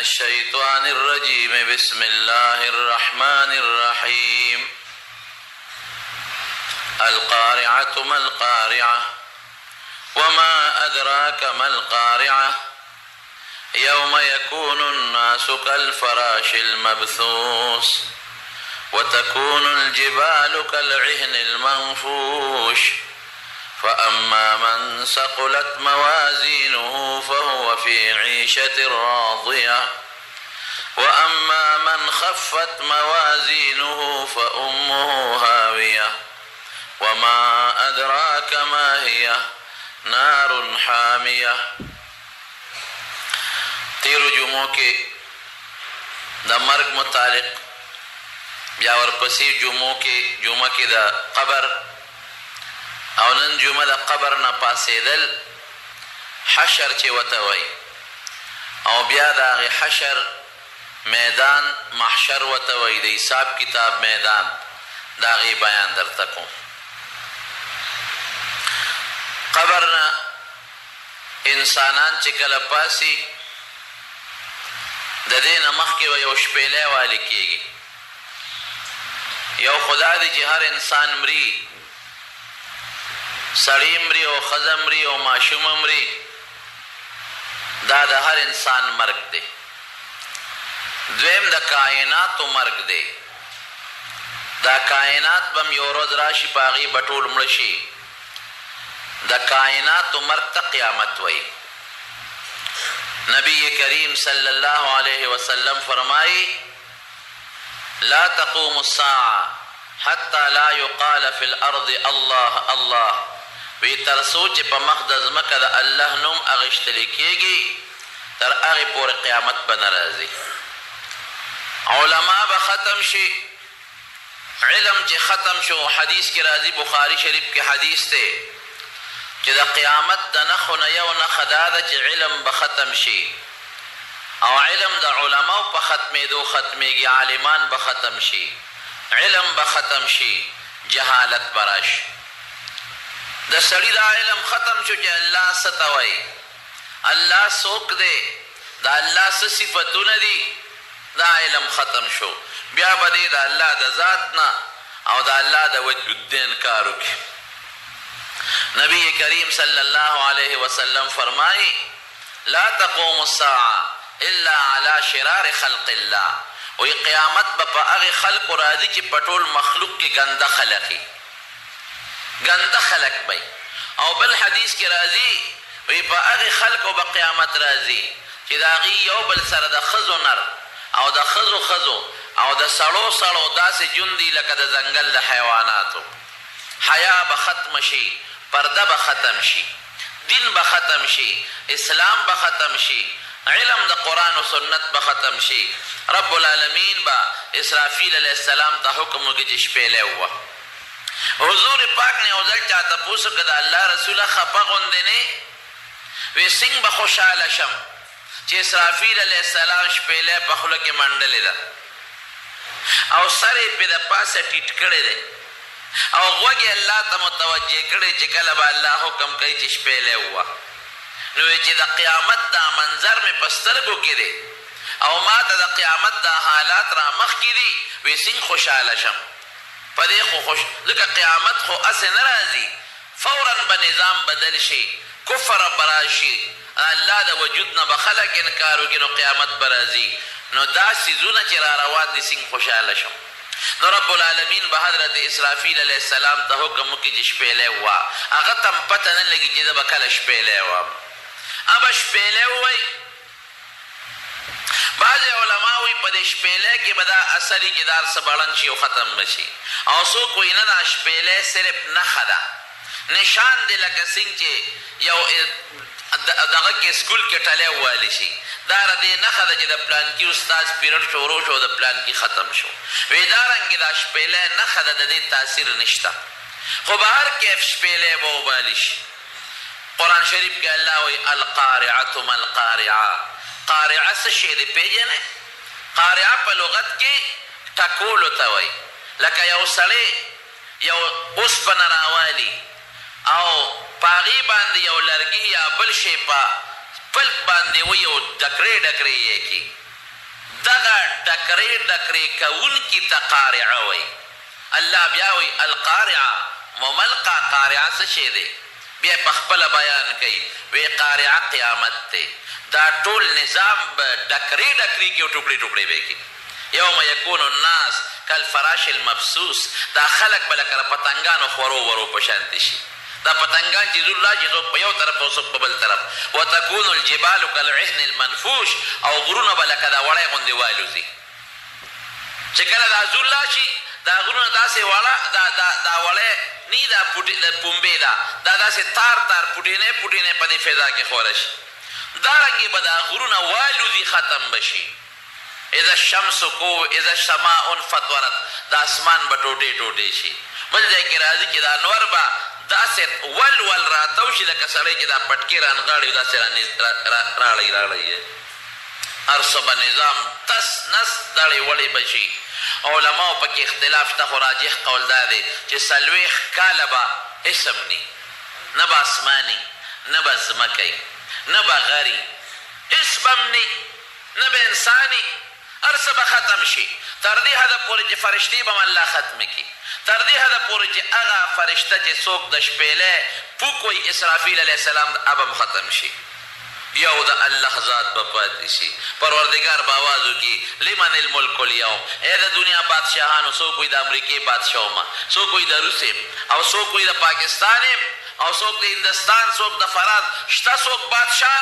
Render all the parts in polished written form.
الشيطان الرجيم بسم الله الرحمن الرحيم القارعة ما القارعة وما أدراك ما القارعة يوم يكون الناس كالفراش المبثوث وتكون الجبال كالعهن المنفوش فأما من ثقلت موازينه فهو في عيشة راضية وأما من خفت موازينه فأمه هاوية وما أدراك ما هي نار حامية. تیرو جمعوں کے دا مرگ متعلق بیا ورپسې جمعو کې جمعه کې د قبر او نن جمعه د قبر نه پاسېدل حشر چې ورته وایي او بیا د هغې حشر میدان محشر ورته وایي د حساب کتاب میدان د هغې بیان درته کوم. قبر نه انسانان چې کله پاسي د دې نه مخکې به یو شپېلی والی کېږي. یو خدا دی چې هر انسان مري، سړی مري او ښځه مري او ماشومه مري، دا د هر انسان مرګ دی. دویم د کائناتو مرګ دی. دا کائنات به م یو ورځ راشي په هغې به ټول مړه شي. د کائناتو مرګ ته قیامت وایي. نبی کریم صلی اللہ علیہ وسلم فرمائی لا تقوم الساعة حتی لا يقال فی الارض اللہ اللہ، وی ترسو چې په مخ د ځمکه د الله نوم اغشتلی کېږي تر هغې پورې قیامت به نه راځي. علما به ختم شي، علم چې ختم شو. حدیث کې راځي، بخاری شریف کې حدیث دی چې د قیامت د نښو نه یو نښه دا ده چې علم به ختم شي او علم د علماو په ختمېدو ختمېږي، عالمان به ختم شي، علم به ختم شي، جهالت به راشي. د سړي دا علم ختم شو چې الله څه ته وایي، الله څوک دی، د الله څه صفتونه دي، دا علم ختم شو. بیا به دی د الله د ذات نه او د الله د وجه الدین کار وکړي. نبی کریم صلی اللہ علیہ وسلم فرمائی لا تقوم الساعة الا على شرار خلق اللہ، وی قیامت با پا اغی خلق راضی چی پٹول مخلوق کی گنده خلقی، گنده خلق بی. او بل حدیث کی راضی وی پا اغی خلق با قیامت راضی چی دا اغی یو بل سر دا خزو نر او دا خزو خزو او دا سڑو سڑو دا سی جندی لکا دا زنگل دا حیواناتو. حیا با ختم شی، پرده به ختم شي، دین به ختم شي، اسلام به ختم شي، علم د قرآن و سنت به ختم شي. رب العالمین به اسرافیل علیه السلام ته حکم وکړي چې شپېلی ووه. حضور پاک نه یو ځل چا تپوس وکړه د الله رسوله خفه غوندې نه وی څنګه به خوشحاله شم چې اسرافیل علیه السلام شپېلی په خوله کې منډلې ده او سر یې پې د پاسه ټیټ کړی دی او غوږ الله ته متوجه کړی چې کله به الله حکم کوي چې شپېلی ووه. نو چې د قیامت دا منظر مې په سترګو کې دی او ما ته د قیامت دا حالات را مخکې دي، وی څنګه خوشحاله شم په دې خو ځکه قیامت خو هسې نه راځي، فورا به نظام بدل شي، کفر به راشي، الله د وجود نه به خلک انکار وکړي، نو قیامت به راځي. نو دا څیزونه چې را روان دي څنګه خوشحاله شم. نو رب العالمین به حضرت اسرافیل علیه السلام ته حکم وکړي چې شپېلی ووه. هغه ته هم پته نه لګي چې زه به کله شپېلی ووم. به شپېلی ووایي. بعضې علما وایي په دې شپېلی کې به دا اثر وي چې دا هر څه بړن شي او ختم به شي، او څوک وایي نه دا شپېلی صرف نښه ده، نشان دی لکه څنګه چې یو دغه کې سکول کې ټلی ووالی شي، دا د دې نښه ده چې د پلانکي استاد پیریډ شروع شو د پلانکي ختم شو. وی دارنګې دا شپېلی نښه ده، د دې تاثیر نشته، خو به هر کیف شپېلی به وبالی شي. قرآن شریف کې الله وایي القارعة ما القارعة. قارعه څه شی دی پیژنئ؟ قارعه په لغت کې ټکولو ته وایي. لکه یو سړی یو اوسپنه راوالي او په هغې باندې یو لرګي یا بل شی په پلک باندې وي او ډکرې ډکرې یې کړي، دغه ډکرې ډکرې کوونکي ته قارعه وایي. الله بیا وایي القارعه مملقه قارعه څه شی دی؟ بیا په خپله بیان کوي وی قارعه قیامت دی. دا ټول نظام به ډکرې ډکرې کې او ټوکړې ټوکړې به کړي. یوم یکون الناس کالفراش المبثوث. دا خلک به لکه د پتنګانو خورو ورو په شانتې شي. دا پتنګان چې ځول راشي څوک په یو طرف او څوک په بل طرف. وتکون الجبال کالعهن المنفوش. او غرونه به لکه دا وړی غوندې والوځي. چې کله دا ځول راشي دا غرونه داسې وړه دا وړی نی دا پنبې ده دا داسې تار تار پوټینې پوټینې په دې فضا کې خوره شي. دارنګې به دا غرونه والوځي ختم به شي. اذا الشمس کو اذا السماء انفطرت. دا اسمان به ټوټې ټوټې شي. بل ځای کې راځي چې دا انور به داسې ول ول راتاو شي لکه سړی چې دا پټکې رانغاړي داسې راړی هر څه به نظام تس نس دړې وړې به شي. علماو پکې اختلاف شته خو راجح قول دا دی چې 40 کاله به اسم نی نه به اسماني نه به ځمکی نه به غري اسم هم نی نه به انساني. هر څه به ختم شي تر دې حده پورې چې فرشتې به م الله ختم کړي. تر دې حده پورې چې هغه فرشته چې څوک د شپېلې پوک وایي اسرافیل علیه السلام هغه به ختم شي. یو د الله ذات به پاتې شي. پروردګار به آواز وکړي لمن الملک اليوم. ای د دنیا بادشاهانو څوک وایي د امریکې بادشاه ومه څوک وایي د روس او څوک وایي د پاکستان او څوک د هندستان څوک د فرانس. شته څوک بادشاه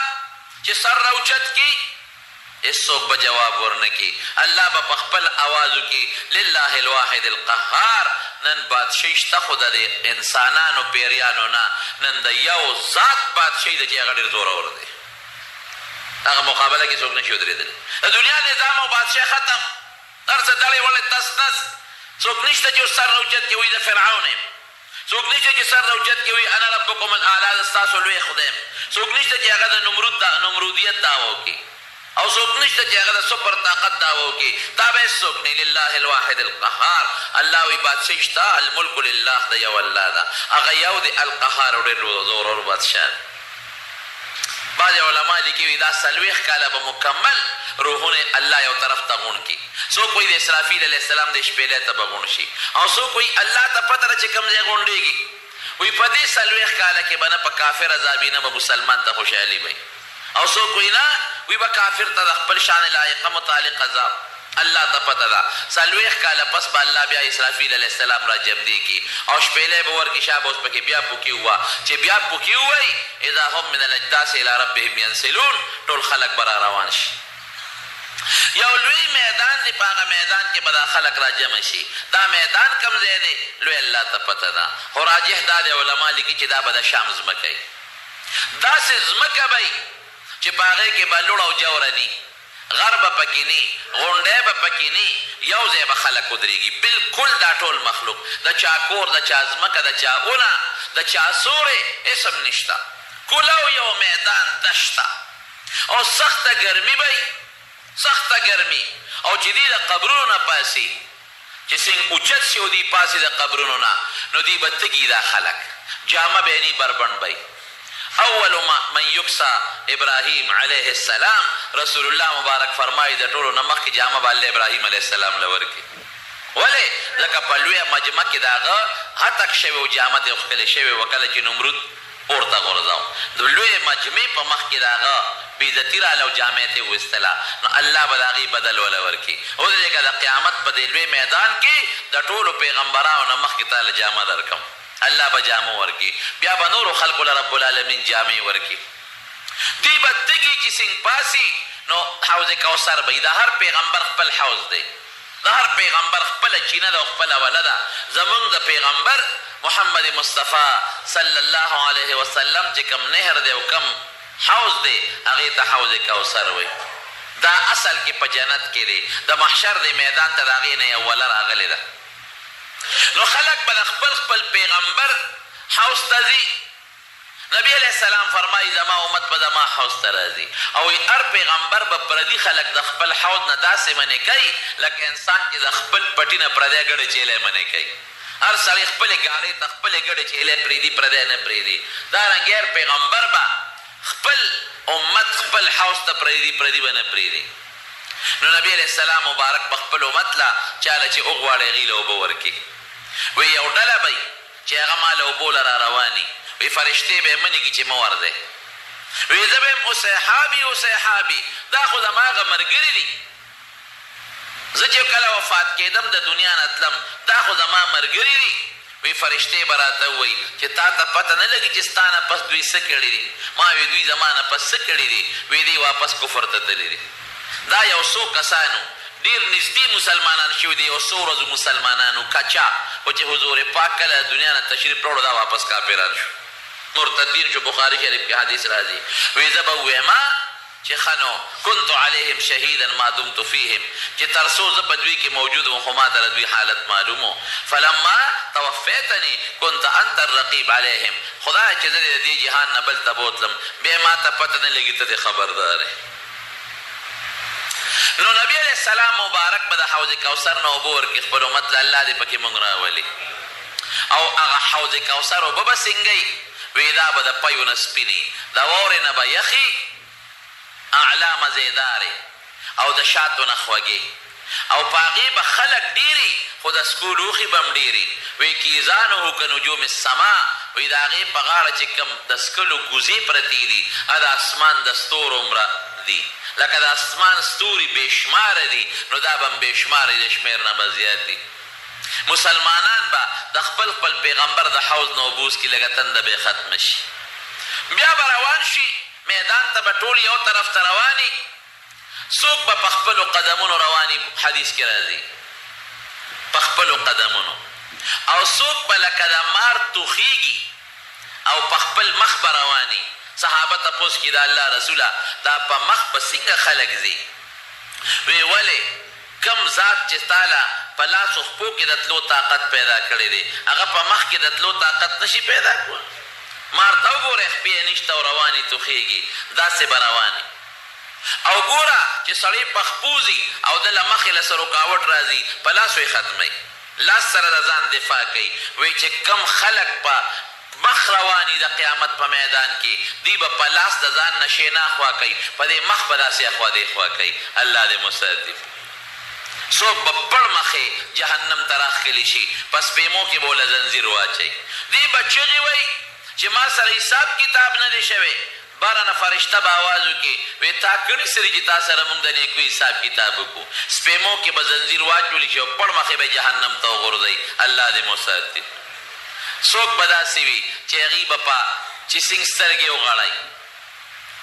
چې سر راوچت کړي هېڅوک به جواب ورنه کړي. الله به په خپل آواز وکړي لله الواحد القهار. نن بادشاهي شته خو د انسانانو پیریانو نه. نن د یو ذات بادشاهي ده چې هغه ډېر زورور دی. هغه مقابله کې څوک نشي ودرېدلی. د دنیا نظام او بادشاه ختم. هر څه ډلې وړې تس نس. څوک نشته چې سر راوچت کې وي د فرعون یم. څوک نشته چې سر راوچت کې وي انا ربکم الاعلی زه ستاسو لوی خدای یم. څوک نشته چې هغه د نمرودیت دعوه وکړي او څوک نشته چې هغه د سپر طاقت دعوه وکړي. دا به هېڅوک نه. لله الواحد القهار. الله وایي بادشاهي شته الملک لله د یو الله ده. هغه یو د القهار او ډېر زورور بادشاه دی. بعض علما لیکي وي دا 40 کاله به مکمل روحونه الله یو طرف ته غونډ کړي. څوک وایي د اسرافیل علیه السلام د شپېلې ته به غونډ شي او څوک وایي الله ته پته ده چې کوم ځای غونډېږي. وایي په دې 40 کاله کې به نه په کافر عذابي نه به مسلمان ته خوشحالي وي او څوک وایي نه وی به کافر ته د خپل شان لایقه متعلق عذاب. الله ته پته ده 40 کاله پس به الله بیا اسرافیل علیه السلام را جمدی کی او شپېلې به ورکړي شابه اوس پکې بیا پوکي ووه چې بیا پوکي ووایي اذا هم من الاجداث الى ربهم ینسلون. ټول خلک به را روان شي. یو لوی میدان دی. په هغه میدان کې به دا خلک را جمع شي. دا میدان کوم ځای دی لوی الله ته پته ده. خو راجح دا دی علما لیکي چې دا به د شام ځمکه وي. داسې ځمکه به چې په هغې کې به لوړ او جوره ني غر به پکې ني غونډی به پکې ني. یو ځای به خلک ودرېږي. بلکل دا ټول مخلوق د چا کور د چا ځمکه د چا اونه د چا سورې اسم نشته. کلو یو میدان دشته او سخته ګرمي به سخته ګرمي. او چې دی د قبرونو نه پاسي چې څنګه اوچت شي او دی پاسي د قبرونو نه نو دی به تږي دا خلک جامه به یې ني بربنډ به اول من یکسا ابراهیم علیه السلام. رسول الله مبارک فرمایي د ټولو نه مخکې جامه به الله ابراهیم علیه السلام له ورکړي. ولې ځکه په لویه مجمع کې د هغه هتک شوې و جامه د ښکلې شوې وه کله چې نمرود پورته غورځاو د لویې مجمع په مخ کې د هغه بېعزتي راله او جامې ته یې ویستله نو الله به د هغې بدل وله ورکړي. اوس ځکه د قیامت په دې لوی میدان کې د ټولو پیغمبرانو نه مخکې تاله جامه درکم. الله به جامه ورکړي. بیا به نورو خلکو له رب العالمین جامې ورکړي. دوی به تږي چې څنګه پاسي نو حوض کوثر به د هر پیغمبر خپل حوض دی. د هر پیغمبر خپله چینه ده او خپله وله ده. زمونږ د پیغمبر محمد مصطفی صلی الله علیه وسلم چې کم نهر دی او کم حوض دی هغې ته حوض کوثر وایي. دا اصل کې په جنت کې دی. د محشر د میدان ته د هغې نه یو وله راغلې ده. نو خلق به د خپل پیغمبر حوض ته ځي. نبی علیہ السلام فرمایي زما امت به زما حوض ته راځي او هر پیغمبر به پردي خلک د خپل حوض نه داسې منې کوي لکه انسان چې د خپل پټي نه پردی ګډې چیلی منې کوي. هر سړی خپلې ګاډۍ ته خپلې ګډې چیلی پرېږدي پردی نه پرېږدي. دارنګې هر پیغمبر به خپل امت خپل حوض ته پردي به نه پرېږدي. نو نبی علیہ السلام مبارک په خپل امت له چاله چې وغواړئ هغې له اوبه ورکړي. وی یو ډله به چې هغه ما له اوبو له را رواني وی فرشتې به یې منې کړي چې مه ورځئ. وی زه به یم اصحابي اصحابي دا خو زما هغه ملګري دي، زه چې کله وفات کېدم د دنیا نه تلم دا خو زما ملګري دي. وی فرشتې به راته ووایي چې تا ته پته نه لګي چې ستا نه پس دوی څه کړي دي؟ ما وی دوی زما نه پس څه کړي دي؟ وی دوی واپس کفر ته تللي دي. دا یو څو کسانو ډېر نږدې مسلمانان شوي دي، یو څو ورځو مسلمانانو کچا خو چې حضور پاک کله دنیا نه تشریف راوړو دا واپس کافران شو، مرتدین شو. بخاري شریف کې حدیث راځي وی زه به ووایم چې ښه نو كنت علیهم شهیدا ما دمت فیهم، چې تر څو زه په دوی کې موجود وم خو ما ته د دوی حالت معلوم و. فلما توفیتنی كنت انت الرقیب علیهم، خدایه چې زه د دې جهان نه بل ته بوتلم بیا ما ته پته نه لګي ته دې خبردار. نو نبی علیہ السلام مبارک به د حوض کوثر نه اوبه ورکړي خپل امت له الله دې پکې مونږ راولي. او هغه حوض کوثر اوبه به سینګئ وی دا به د پیو نه سپینې، د واورې نه به یخي اعلا مزیدارې او د شاتو نه خوږې، او په هغې به خلک ډېري خو د سکو لوښي به هم ډېري. وی کیزانه که نجوم السما، وی د هغې په غاړه چې کوم د سکلو کوزې پرتې دي د اسمان د ستورو عمره دي، لکه د اسمان ستوري بېشماره دي نو دا به هم بېشماره د شمېر نه به زیات دي. مسلمانان به د خپل خپل پیغمبر د حوض نه اوبوس کې لږه تنده به ختمه شي، بیا به روان شي میدان ته به ټول یو طرف ته رواني، څوک به په خپلو قدمونو رواني، حدیث کې راځي په خپلو قدمونو، او څوک به لکه د مار توخیږي او په خپل مخ به رواني. صحابه تپوس کړي د الله رسوله دا په مخ به څنګه خلک ځي؟ وی ولې کم ذات چې تاله په لاسو خپو کې د تلو طاقت پیدا کړی دی هغه په مخ کې د تلو طاقت نشي پیدا کول؟ مار ته وګوره خپې یې نشته او روانې توخیږي، داسې به روانې. او ګوره چې سړی په خپو ځي او د له مخې له څه رکاوټ راځي په لاسو یې ختمی، لاس سره د ځان دفاع کوي. وایي چې کم خلک په مخ رواني د قیامت په میدان کې دوی به په لاس د ځان نه شینا خوا کوي، په دې مخ به داسې اخوا دې خوا کوي. الله دې مستعد. څوک به پړ مخې جهنم ته راښکلي شي په سپېمو کې به وله زنځیر واچوي. دوی به چغې وایي چې ما سره حساب کتاب نه دی شوی. باره نه فرشته به آواز وکړي وی تا کړي سري چې تا سره مونږ د نیکو حساب کتاب وکړو. سپېمو کې به زنځیر واچولی شي او پړ مخې به جهنم ته وغورځوي. الله دې مساتي. څوک به داسې وي چې هغې به په چې سینګ سترګې وغړی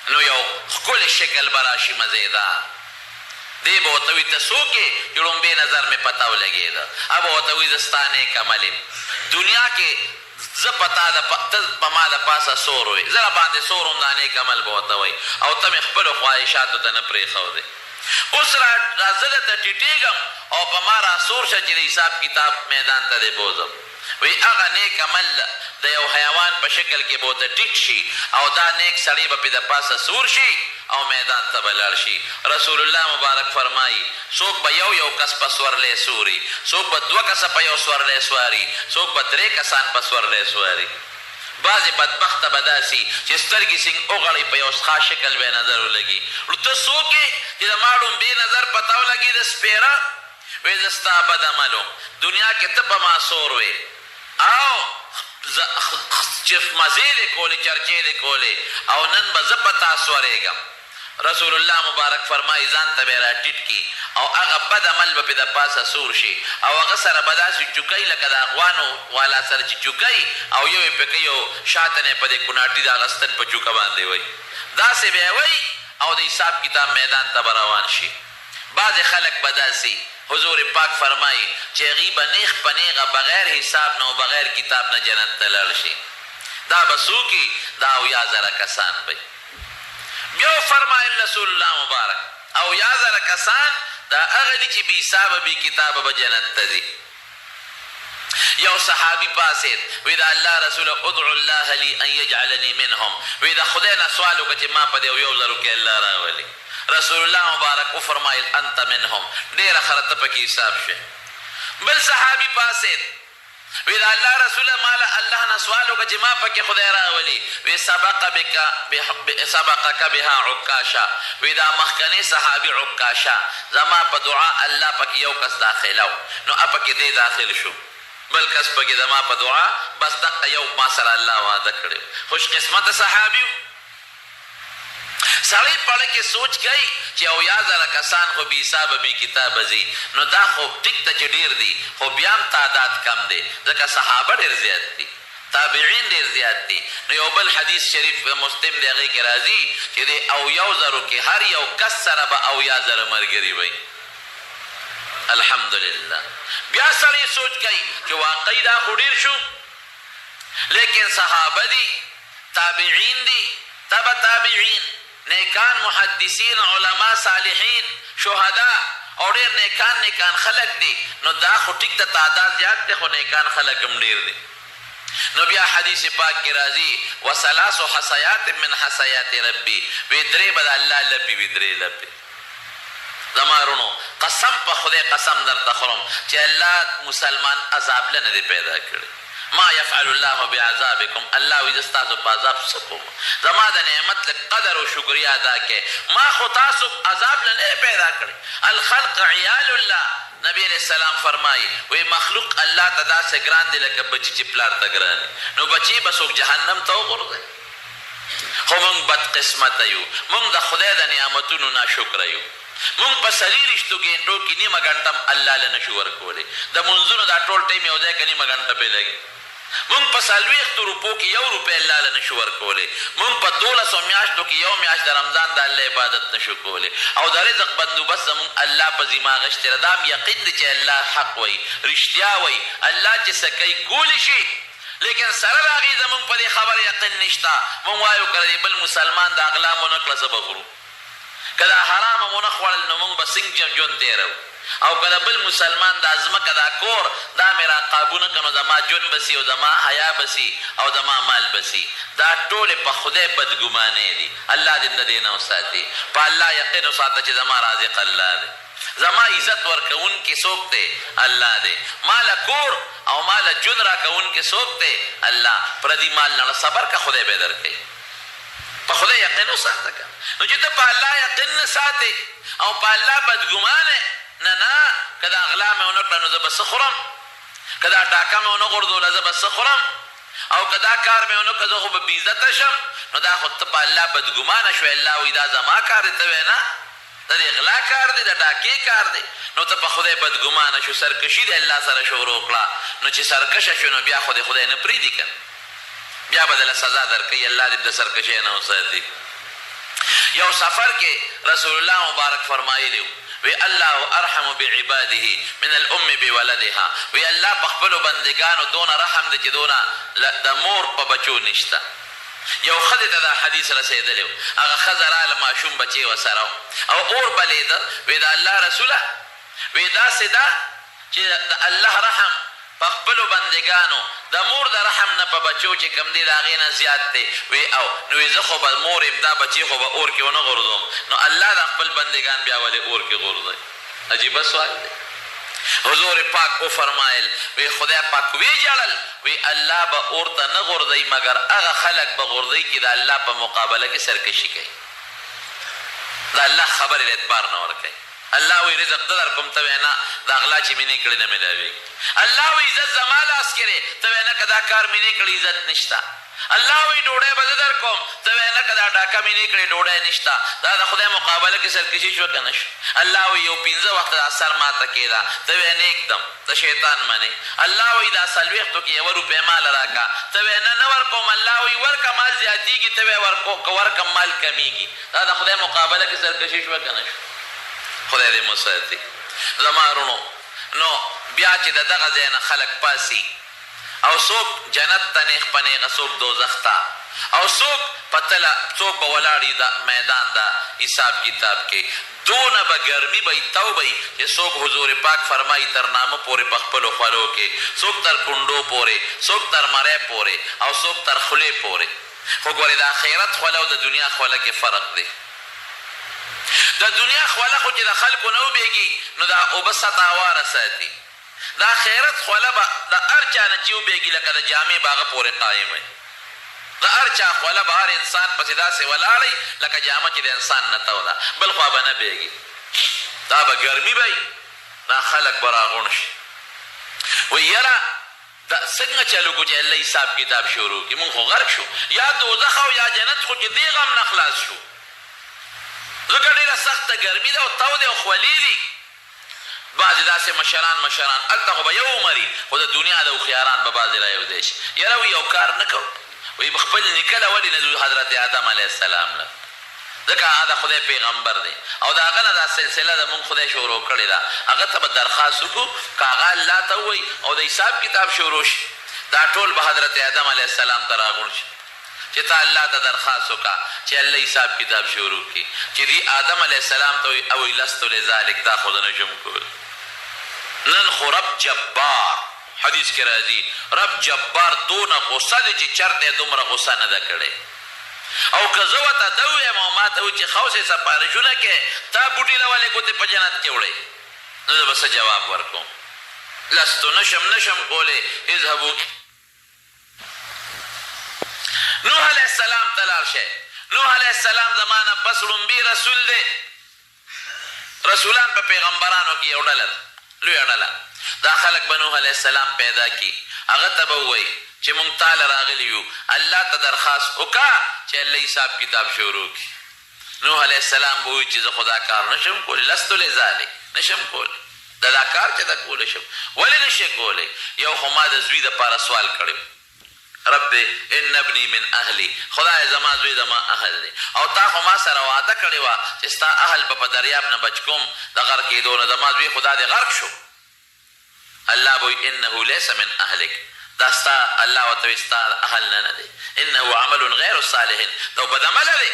نو یو ښکلی شکل به راشي مزیدار. دی به ورته وي ته څوک یې چې لومبې نظر مې پته ولګېده. هغه به ورته وي زه ستا نیک عمل یم. دنیا کې زه په ته په ما د پاسه سور وې، زه را باندې سور وم دا نیک عمل به ورته وایي او ته مې خپلو خواهشاتو ته نه پرېښودې. اوس را زه درته ټیټېږم او په ما را سور شه چې د حساب کتاب میدان ته دې بوځم. وی هغه نیک عمل د یو حیوان په شکل کې به ورته ټیټ شي او دا نیک سړی به پې د پاسه سور شي او میدان ته به لاړ شي. رسول الله مبارک فرمایي څوک به یو کس په سورلی سوري، څوک به 2 کسه په یو سورلی سواري، څوک به 3 کسان په سورلی سواري. بعضې بدبخته به داسي چې سترګې سینګ وغړی په یو خاص شکل به نظر ولګي. ته څوک یې چې د ما ډومبې نظر پته ولګي د سپېره؟ وی زه ستا بد عمل دنیا کې ته په ما سور وې او چې مزې دې کولې چرچې دې کولې او نن به زه په تا سورېږم. رسول الله مبارک فرمایي ځان ته به یې را ټیټ کي او هغه بد عمل به پې د پاسه سور شي او هغه سره به داسې چوکۍ لکه د اغوانو والا سره چې چوکۍ او یو یې پې کوي او شاته نه یې په دې کوناټي د هغه ستن په چوکه باندې وایي داسې به یې وایي او د حساب کتاب میدان ته به روان شي. بعضې خلک به داسې حضور پاک فرمایي چې هغې به نیغ په نیغه بغیر حساب نه او بغیر کتاب نه جنت ته لاړ شي. دا به څوکي دا 80,000 کسان به بیا فرمایل رسول الله مبارک 80,000 کسان دا هغه دي چې بې حسابه بې کتابه به جنت ته ځي. یو صحابي پاسید وی دا الله رسول ادعو الله لی ان یجعلنی منهم وی دا خدای نه سوال وکړه چې ما په دې 1,000 کې الله راولي. رسول الله مبارک وفرمایل انت منهم ډېره خره ته پکې حساب شه. بل صحابي پاسید وی دا الله رسوله مالا الله نه سوال وکړه چې ما پکې خدای راولي وی سبقک بها عکاشا وی دا مخکنی صحابي عکاشا زما په دعا الله پکې یو کس داخلو نو اپکې دی داخل شو بل کس پکې زما په دعا بس دقه یو ما سره الله وعده کړی خوش قسمت صحابي سړی پړه کې سوچ کوي چې او یا زره کسان خو بې حسابه بې کتابه ځي نو دا خو ټیک ته چې ډېر دي خو بیا هم تعداد کم دی ځکه صحابه ډېر زیات دي تابعین ډېر زیات دي نو یو بل حدیث شریف مسلم دی هغې کې راځي چې د او یو زرو کې هر یو کس سره به او یا زره ملګري وي الحمدلله بیا سړی سوچ کوي چې واقعي دا خو ډېر شو لیکن صحابه دي تابعین دي تبع تابعین نیکان محدثین علما صالحین شهدا او ډېر نیکان خلق دي نو دا خو ټیک ته تعداد زیات دی خو نیکان خلق هم ډېر دي نو بیا حدیث پاک کې راځي وثلاث حسیات من حسیات ربي وی درې به د الله لپې وي درې لپې زما رونو قسم په خدای قسم درته خورم چې الله مسلمان عذاب له نه دی پیدا کړی ما يفعل الله بعذابكم الله وی ستاسو په عذاب څه کوم زما د نعمت لږ قدر او شکریا ادا کې ما خو تاسو عذاب نه پیدا کړی الخلق عیال الله نبی علیہ السلام فرمائی وی مخلوق الله ته داسې ګران دی لکه بچي چې پلار ته ګران نو بچي به څوک جهنم ته وغورځوي خو موږ بد قسمته یو موږ د خدای د نعمتونو ناشکره یو موږ په څلېرویشتو ګنټو کې نیمه ګنټه هم الله له نشو ورکولی د منځونو دا ټول ټایم یو ځای که نیمه ګنټه پرې لګي موږ په 40 روپو کې 1 روپۍ الله له نشو ورکولی موږ په 1200 میاشتو کې 1 میاشت د رمضان د الله عبادت نشو کولی او د رزق بندوبست زموږ الله په ذمه اخیستی ده دا هم یقین دی چې الله حق وایي رښتیا وایي الله چې څه کوي کولی شي لیکن سره د هغې زموږ په دې خبره یقین نشته موږ وایو که د بل مسلمان د اغلا مو نه کړه څه به خورو که دا حرامه مو نه خوړل نو موږ به څنګه ژوند تېروو او که د بل مسلمان دا ځمکه دا کور دا مې را قابو نه کړه نو زما ژوند بسي او زما حیا بسي او زما مال بسي دا ټولې په خدای بدګمانۍ دي الله دې د دې نه وساتي په الله یقین وساته چې زما رازق الله دی زما عزت ورکوونکی څوک دی الله دی ماله کور او ماله ژوند راکوونکی څوک دی الله پردي مال نه صبر که خدای به درکوي په خدای یقین وساته که نو چې ته په الله یقین نه ساتې او په الله بدګمانې نه که دا غلا مې ونه کړه نو زه به څه خورم که دا ډاکه مې ونه غورځوله زه به څه خورم او که دا کار مې ونه کړه زه خو به بېعزته شم نو دا خو ته په الله بدګمانه شوې الله وایي دا زما کار دی ته وایې نه دا د غلا کار دی د ډاکې کار دی نو ته په خدای بدګمانه شو سرکشي د الله سره شروع کړه نو چې سرکشه شو نو بیا خو د خدای نه پرېږدي که بیا به دله سزا درکوي الله دې د سرکشۍ نه وساتي یو سفر کې رسول الله مبارک فرمایلی وی الله ارحم بعباده من الام بولدها وی الله په خپلو بندګانو دونه رحم دی چې دونه د مور په بچو نشته یو ښځې ته دا حدیث رسېدلی و هغه ښځه راله ماشوم بچی ورسره او اور بلېده وی د الله رسوله وی داسې ده چې د الله رحم په خپلو بندګانو د مور د رحم نه په بچو چې کوم دی د هغې نه زیات دی وی او نو وی زه خو به مور یم دا بچي خو به اور کې ونه غورځوم نو الله د خپل بندګان بیا ولې اور کې غورځوي عجیبه سوال دی حضور پاک وفرمایل وی خدای پاک ویجړل وی الله به اور ته نه غورځوي مګر هغه خلک به غورځوي چې د الله په مقابله کې سرکشي کوي د الله خبرې له اعتبار نه ورکوي الله وی رزق ته درکوم ته وایې نه دا غلا چې مې نه کړې نه میلاوېږي الله وی عزت زما لاس کې دی ته وایې نه که دا کار مې نه کړی عزت نشته الله وی ډوډۍ به زه درکوم ته وایې نه که دا ډاکه مې نه کړې ډوډۍ نشته دا د خدای مقابله کې سرکشي شوه که نه شو الله وی یو 15 وخته دا سر ماته کېده ته وایې نه ایږدم ته شیطان منې الله وی دا 40 کې 1 روپۍ مال راکه ته وایې نه ورکوم الله وی ورکه مال زیاتېږي ته وایې ورکم مال کمیږي دا د خدای مقابله کې سرکشي شوه که نه شو خدای دې مساتي زما رونو نو بیا چې د دغه ځای نه خلک پاسي او څوک جنت ته نیغ په نیغه څوک دوزخ ته او څوک په تله څوک به ولاړي د میدان د حساب کتاب کې دونه به ګرمي به تو به چې څوک حضور پاک فرمایي تر نامه پورې په خپلو خولو کې څوک تر کونډو پورې څوک تر مری پورې او څوک تر خولې پورې خو ګورې د آخرت خوله او د دنیا خوله کې فرق دی د دنیا خوله خو چې د خلکو نه وبېږي نو دا اوبه سطح هواره ساتي دا خیرت خوله به د هر چا نه چې وبېږي لکه د جامې به هغه پورې قایم وي د هر چا خوله به هر انسان پسې داسې ولاړی لکه جامه چې د انسان نه تو ده بل خوا به نه بېږي دا به ګرمي به دا خلک به راغونډ شي وایي یاره دا څنګه چلو کو چې الله حساب کتاب شروع کړي مونږ خو غرق شو یا دوزخ او یا جنت خو چې دې غم نه خلاص شو ځکه ډېره سخته ګرمي ده او تو دی او خولې دي بعضې داسې مشران هلته خو به یو مري خو د دنیا د هوښیاران به بعضې را یودی شي یاره وایي یو کار نه کوو وایي خپل نیکه له ولې نه ځو حضرت آدم علیه السلام له ځکه هغه د خدای پیغمبر دی او د هغه نه دا سلسله د مونږ خدای شروع کړې ده هغه ته به درخواست وکړو که هغه الله ته ووایي او د حساب کتاب شروع شي دا ټول به حضرت آدم علیه السلام ته راغونډ شي چې ته الله ته درخواست وکړه چې الله حساب کتاب شروع کړي چې دی آدم علیه السلام ته وایي او لستو لذلک دا خو نه شم کول نن خو رب جبار حدیث کې راځي رب جبار دونه غصه دی چې چرته دومره غصه نه ده کړې او که زه ورته ده ویم او ما ته وایي چې خوسې سفارشونه کې تا بوټي له ولې ګوتې په جنت کې وړې نو زه به څه جواب ورکوم لستو نشم کولی اذهبو نوح علیه السلام ته لاړ شئ نوح علیه السلام زمانه پس لومبي رسول دی رسولان په پیغمبرانو کې یو ډله ده لویه ډله دا خلک به نوح علیه السلام پیدا کي هغه ته به ووایي چې مونږ تاله راغلي یو الله ته درخواست وکړه چې الله حساب کتاب شروع کړي نوح علیه السلام به وایي چې زه خو دا کار نشم کولی لستو لذلک نشم کولی دا کار چې دا کولی شم ولې نشې کولی یو خو ما د زوی دپاره سوال کړی رب ان ابني من اهلي خدای زما زوی زما اهل دی او تا خو ما سره وعده کړې وه چې ستا اهل به په دریاب نه بچ کوم د غرق کېدو نه زما زوی خدا دې غرق شو الله به وایي انه لیس من اهلک دا ستا الله ورته وایي ستا اهل نه دی انه عمل غیر صالح دا بدعمله دی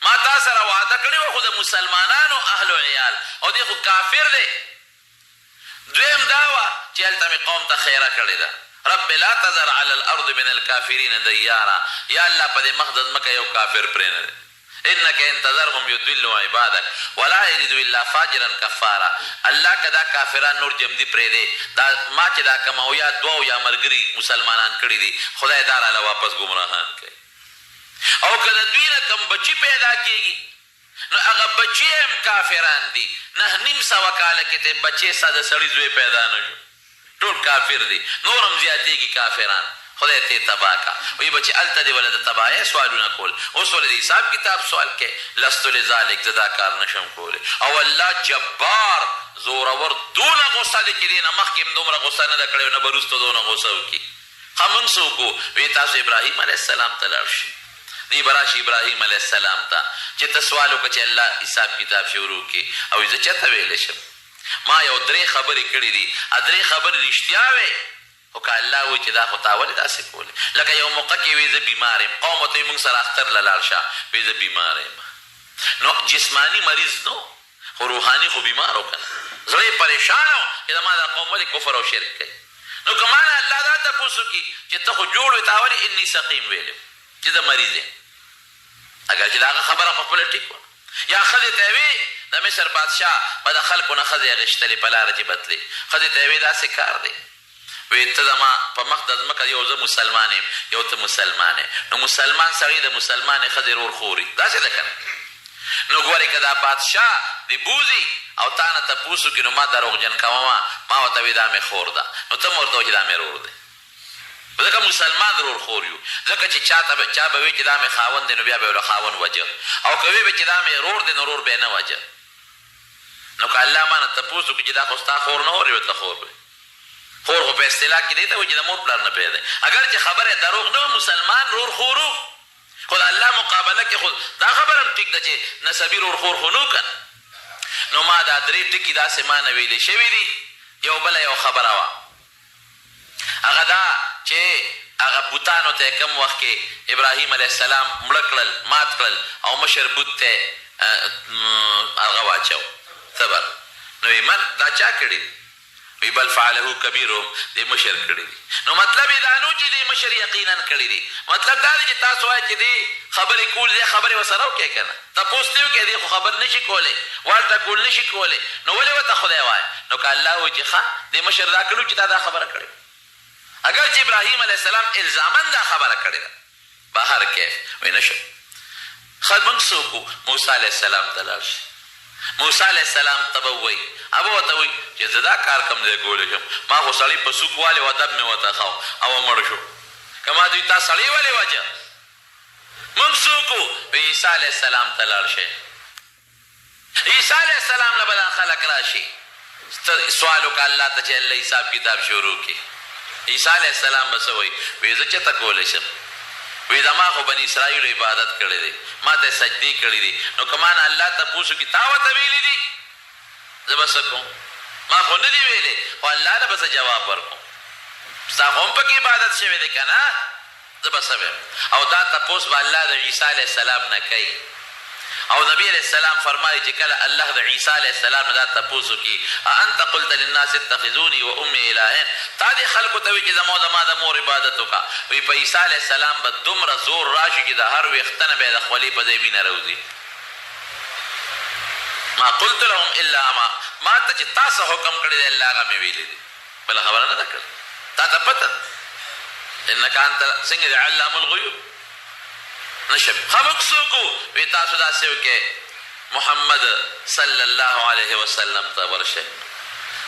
ما تا سره وعده کړې وه خو د مسلمانانو اهل و عیال او دی خو کافر دی دویم دا وه چې هلته مې قوم ته خیره کړې ده رب لا تذر على الارض من الكافرين ديارا یا الله په دې مقدس مکه یو کافر پرې نه دی انك ان تذرهم يضلوا عبادك ولا يلدوا الا فاجرا كفارا الله کدا کافران نور جمدی پرې دی دا ما چې دا کماو یا دعا یا مرګري مسلمانان کړي دي خدای دار الله واپس گمراهان کوي او کله دوی نه کم بچی پیدا کیږي نو هغه بچی هم کافران دي نه نیم سوه کاله کې ته بچی ساده سړی زوی پیدا نه شو ټول کافر دي نورم زیاتېږي کافران خدای ته تباه کا وایي به چې هلته دې وله د تباهۍ سوالونه کول اوس وله د حساب کتاب سوال کې لستو لذلک زه دا کار نشم کولی او الله جبار زورور دونه غصه دی چې دې نه مخکې هم دومره غصه نه ده کړې نه به وروسته دونه غصه وکړي ښه موږ څه وکړو وایي تاسو ابراهیم علیه السلام ته لاړ شئ دی به راشي ابراهیم علیه السلام ته چې ته سوال وکړه چې الله حساب کتاب شروع کړي او زه چېرته ویلی شم ما یو درې خبرې کړي دي درې خبرې رښتیا وې خو که الله وایي چې دا خو تا ولې داسې کولی لکه یو موقع کې وایي زه بیمار یم قوم ورته وایي موږ سره اختر له لاړ شه وایي زه بیمار یم نو جسماني مریض نو خو روحاني خو بیمار و که نه زړه یې پریشان و چې زما دا قوم ولې کفر او شرک کوي نو که ما نه الله دا تپوس وکړي چې ته خو جوړ وې تا ولې اني سقیم ویلی چې زه مریض یم اگر چې د هغه خبره په خپله ټیک وه یا ښځې ته وي د مصر بادشاه به د خلکو نه ښځې اخېستلې په لاره چې بتلې ښځې ته وي داسې کار دی وی ته زما په مخ د ځمکه یو زه مسلمان یم یو ته مسلمان یې نو مسلمان سړی د مسلمانې ښځې رور خوري داسې ده که نه نو ګورې که دا بادشاه د بوځي او تا نه تپوس وکړي نو ما دروغجن کومه ما ورته وي دا مې خور ده نو ته مې ورته وایي چې دا مې رور دی ځکه مسلمان رور خور یو ځکه چې چا به وي چې دا مې خاوند دی نو بیا به یې خاوند وجه او که وی به چې دا مې رور دی نو رور به یې نه وجه نو که الله ما نه تپوس وکړي چې دا خو ستا خور نه ور ورته خور وي خور خو په اصطلاح کې دی ته وایي چې د مور پلار نه پیدا اگر چې خبره دروغ نه مسلمان رور خورو خو د الله مقابله کې خو دا خبره هم ټیک ده چې نسبي رور خور خو نو کنه نو ما دا درې ټکي داسې ما نه ویلې شوي دي یو بله یو خبره وه هغه دا چې هغه بوتانو ته کم وخت کې ابراهیم علیه السلام مړه کړل مات کړل او مشر بوت ته هغه واچو صبر نو من دا چا کړي وی بل فعله کبیرهم دې مشر کړي دي. نو مطلب یې دا نو چې دې مشر یقینا کړي دي. مطلب دا دی چې تاسو وایئ چې دې خبرې کول دې خبرې ورسره وکړئ که نه تپوس دې وکړئ دې خو خبر نه شي کولی والته کول نه شي کولی نو ولې ورته خدای وایه. نو که الله وایي چې ښه دې مشر دا کړو چې دا خبره کړې اگر چې ابراهیم علیه السلام الزاما دا خبره کړې ده بهر کیف وی نه شو. ښه موږ څوک وو موسی علیه السلام ته لاړ شي. موسی علیه السلام ته به ووایي هغه ورته وایي چې زه دا کار کوم دی کولی شم ما خو سړی په سوک والې و ادب مې ورته ښه او مړ شو که ما دوی تا سړی ولې وجه موږ څوک وو وی عیسی علیه السلام ته لاړ شئ. عیسی علیه السلام نه به دا خلک راشي سوال وکړه الله ته چې الله حساب کتاب شروع کړي. عیسی علیه السلام به څه وایي وی زه چېرته کولی شم وی زما خو بني اسرائیلو عبادت کړی دی ما ته سجدې کړي دي نو که ما نه الله تپوس وکړي تا ورته ویلي دي زه به څه کوم ما خو نه دي ویلې خو الله نه به څه جواب ورکوم ستا خو هم پکې عبادت شوی دی که نه زه به څه ویم. او دا تپوس به الله د عیسی علیه السلام نه کوي. او نبی علیہ السلام فرمایي چې کله الله د عیسی علیہ السلام دا تپوس وکړي انت قلت للناس اتخذوني و امي الهین تا دې خلکو ته وي چې زما د مور عبادت وکړه وی په عیسی علیہ السلام به دومره زور راشي چې د هر ویښته نه به د خولې په ځای وینه راوځي. ما قلت لهم الا ما ته چې تا څه حکم کړی دی الله هغه مې ویلی دی بله خبره نه ده کړې تا ته پته انک انت څنګه دی علام الغیوب نشم. خمک څوک وی تاسو داسې وکړئ محمد صلی الله علیه وسلم ته ورشئ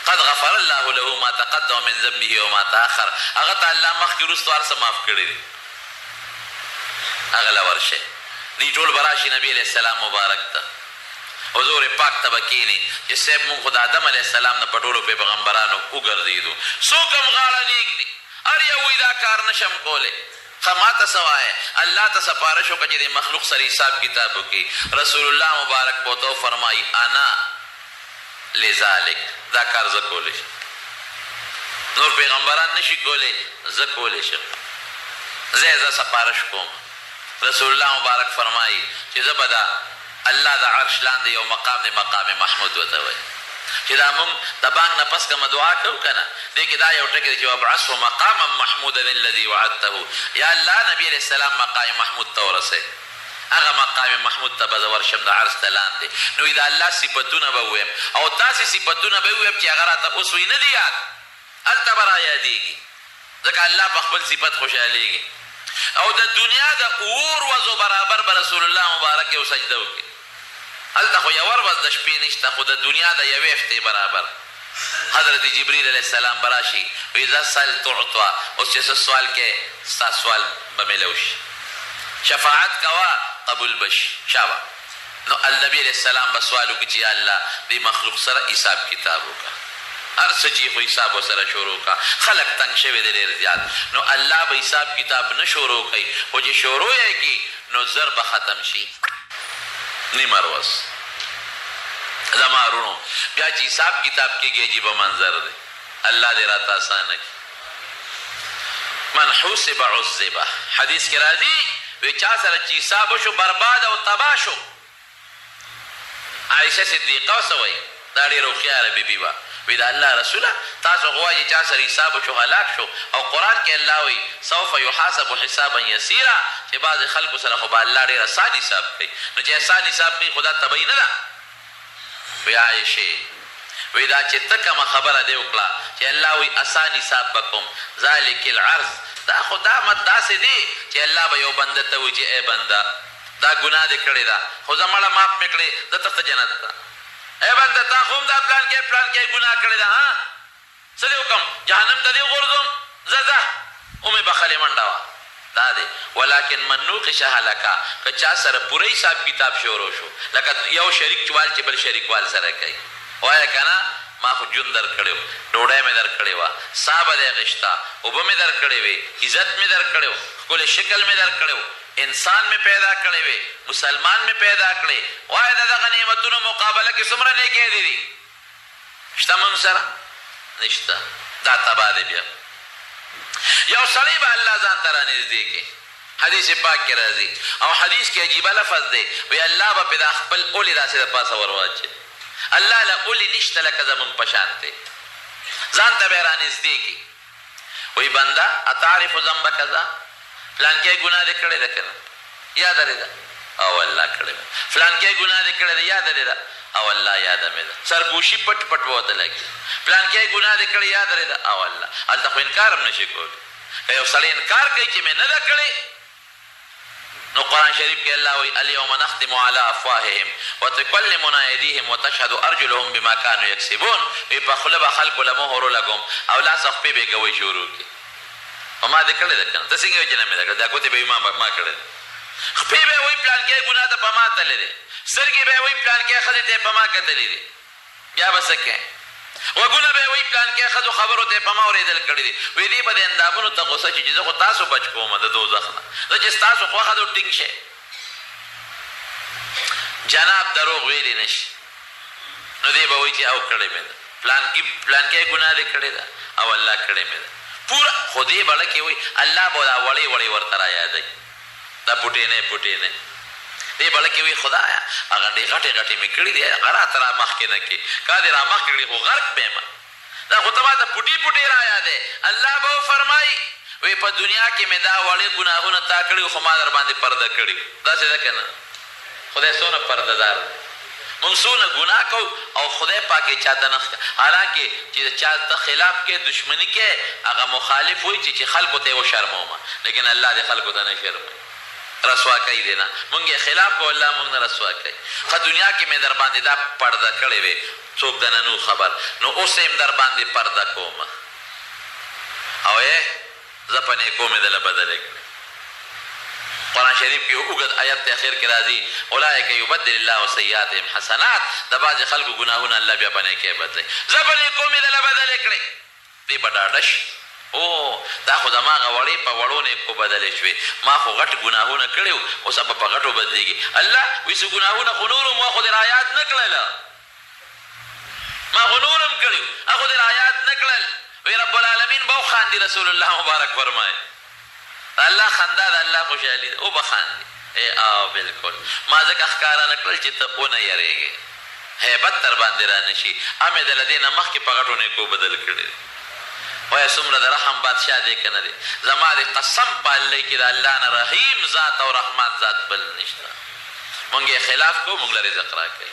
قد غفر الله له ما تقدم من ذنبه وما تاخر هغه ته الله مخکې وروسته هر څه معاف کړي دي هغه له ورشئ. دوی ټول به راشي نبي علیه السلام مبارک ته حضور پاک ته به کښېني چې صاحب مونږ خو د آدم علیه السلام نه په ټولو پیغمبرانو وګرځېدو څوک هم غاړه نیږدي هر یو وایي دا کار نشم کولی. ښه ما ته څه وایه الله ته سپارش وکړه چې د مخلوق سره حساب کتاب وکړي. رسول الله مبارک به ورته وفرمایي انا لذلک دا کار زه کولی شم نور پیغمبران نشي کولی زه کولی شم زه سپارش کوم. رسول الله مبارک فرمایي چې زه به دا الله د عرش لاندې یو مقام دی مقام محمود ورته وایي چې دا مونږ د بانګ نه پس کومه دعا کوو که نه دې کې دا یو ټکی دی چې وابعثه مقاما محمودا الذي وعدته یا الله نبي علیه السلام مقام محمود ته ورسئ هغه مقام محمود ته به زه ورشم د عرش ته لاندې. نو د الله صفتونه به وویم او داسې صفتونه به وویم چې هغه راته اوس وی نه دي یاد هلته به رایادېږي ځکه الله په خپل صفت خوشحالېږي. او د دنیا د اور وزو برابر به رسول الله مبارک یو سجده وکړي هلته خو یو ورځ د شپې نشته خو د دنیا د یوې هفتې برابر. حضرت جبریل علیه السلام به راشي وایي اذا سل تعطا اوس چې څه سوال کې ستا سوال به میلو شي شفاعت کوه قبول بشي شابه. نو النبي علیه السلام به سوال وکړي چې یا الله دې مخلوق سره حساب کتاب وکړه هر څه چې خو حساب ورسره شروع کړه خلک تنګ شوي دی ډېر زیات نو الله به حساب کتاب نه شروع کوي خو چې شروع یې کړي نو زر به ختم شي نیمه ورځ زما ورونو بیا چې حساب کتاب کېږي عجیبه منظر دی الله دې راته اسانه کړي. من حوسب عذبه حدیث کې راځي وی چا سره چې حساب وشو برباد او تباه شو. عایشه صدیقه څه وایي دا ډېره هوښیاره بیبي وه وی د الله رسوله تاسو خو وایي چې چا سره حساب وشو هلاک شو او قرآن کې الله وایي سوف یحاسب حسابا یسیرا چې بعضې خلکو سره خو به الله ډېر اسان حساب کوي. نو چې اسان حساب کوي خو دا طبعي نه ده. وی عایشې وی دا چې ته کومه خبره دې وکړه چې الله وایي اسان حساب به کوم ذلک العرض دا خو دا مت داسې دی چې الله به یو بنده ته وایي چې ای بنده دا ګناه دې کړې ده خو زه مړه معاف مې کړې زه تخته جنت ته ای بنده تا خو هم دا پلان کې ګناه کړې ده ها څه دې وکړم جهنم ته دې وغورځوم ځه ومې بخلې منډه وه دا دی. ولکن من نوقش هلکه که چا سره پوره حساب کتاب شروع شو لکه یو شریک وال چې بل شریک وال سره کوي وایه که نه ما خو جون در کړی و ډوډۍ مې در کړې وه ساه به دی اخېسته اوبه مې در کړې وې عزت مې در کړی و ښکلی شکل مې در کړی و انسان مې پیدا کړی وې مسلمان مې پیدا کړی وایه د دغه نعمتونو مقابله کې څومره نیکۍ دي شته موږ سره نشته دا تباه دی. بیا یو سړی به الله ځان ته رانږدې کړي حدیث پاک کې راځي او حدیث کې عجیبه لفظ دی وی الله به پې دا خپل اولی داسې د پاسه ور واچوي الله له اولی نشته لکه زمونږ په شان دی ځان ته به یې رانږدې کړي وایي بنده اتعرف ذنب کذا فلانکی ګناه دې کړې ده که نه یاده دې ده او الله کړې ده فلانکی ګناه دې کړې ده یاده دې ده او الله یاده مې ده سرګوشي پټ پټ به ورته لګي فلانکی ګناه دې کړې یاده دې ده او الله هلته خو انکار هم نشي کولی که یو سړی انکار کوي چې مې نه ده کړې نو قرآن شریف کې الله وایي الیوم نختم علی افواههم وتکلمنا ایدیهم وتشهد ارجلهم بما کانوا یکسبون وایي په خوله به خلکو له مهر ولګوم او لاس او خپې به یې ګوۍ شروع کړي او ما دې کړې ده که نه ته څنګه وایي چې نه مې ده کړې دا ګوتې به وایي ما کړې ده خپې به یې وایي پلانکی ګناه ته په ما تللی دی سترګې به یې وایي پلانکی ښځې ته یې په ما کتلی دی بیا به څه کوې غوږونه به یې وایي پلانکی ښځو خبرو ته یې په ما اورېدل کړي دي وایي دې به د اندامونو ته غوسه چې زه خو تاسو بچ کوم د دوزخ نه زه چې ستاسو خوښه ده ټینګ شئ جناب دروغ ویلی نشي نو دی به وایي چې او کړې مې ده پلانکی ګناه دې کړې ده او الله کړې مې ده پوره خو دې بله کې وایي الله به دا وړې وړې ورته را یادوي دا پوټینې دې بله کې وایي خدایه هغه ډېرې غټې مې کړي دي هغه راته را مخکې نه کړي که دې را مخکې کړي خو غرق به یم دا خو ته ما ته پوټې را یادې الله به وفرمایي وایي په دنیا کې مې دا وړې ګناهونه تا کړي خو ما در باندې پرده کړي داسې ده که نه خدای څونه پرده دار مونږ څونه ګناه کوو او خدای پاک یې چاته نه حالانکې چې د چا ته خلاف کې دشمني کې هغه مخالف وایي چې خلکو ته یې وشرمومه لیکن الله دې خلکو ته نه شرموي رسوا کوي دی نه مونږ یې خلاف کوو الله مونږ نه رسوا کوي ښه دنیا کې مې در باندې دا پرده کړې وې څوک د نه نو خبر نو اوس یې در باندې پرده کوم او زه په نیکو مې دله بدلې کړې قرآن شریف کې اوږد آیت ته اخر کې راځي اولئک یبدل الله سیئاتهم حسنات د بعضې خلکو ګناهونه الله بیا په نیکۍ بدلوي زه په نیکو مې دله بدلې کړې دې به ډاډه شي او دا خو زما هغه وړې په وړو نیکو بدلې شوې ما خو غټ ګناهونه کړي وو اوس به په غټو بدلېږي الله وایي څه ګناهونه خو نور ما خو دې رایاد نه کړله ما خو نور هم کړي وو هغه دې رایاد نه کړل وایي رب العالمین به وخاندي رسول الله مبارک فرمایي الله خندا د الله خوشحالي ده او به خاندي او بلکل ما ځکه ښکاره نه کړل چې ته ونه یریږې هیبت در باندې را نه شي امې د له دې نه مخکې په غټو نیکو بدل کړی دی وایه څومره د رحم بادشاه دی که نه دی زما د قسم په الله کې د الله نه رحیم ذات او رحمان ذات بل نشته مونږ یې خلاف کوو مونږ له رزق راکوي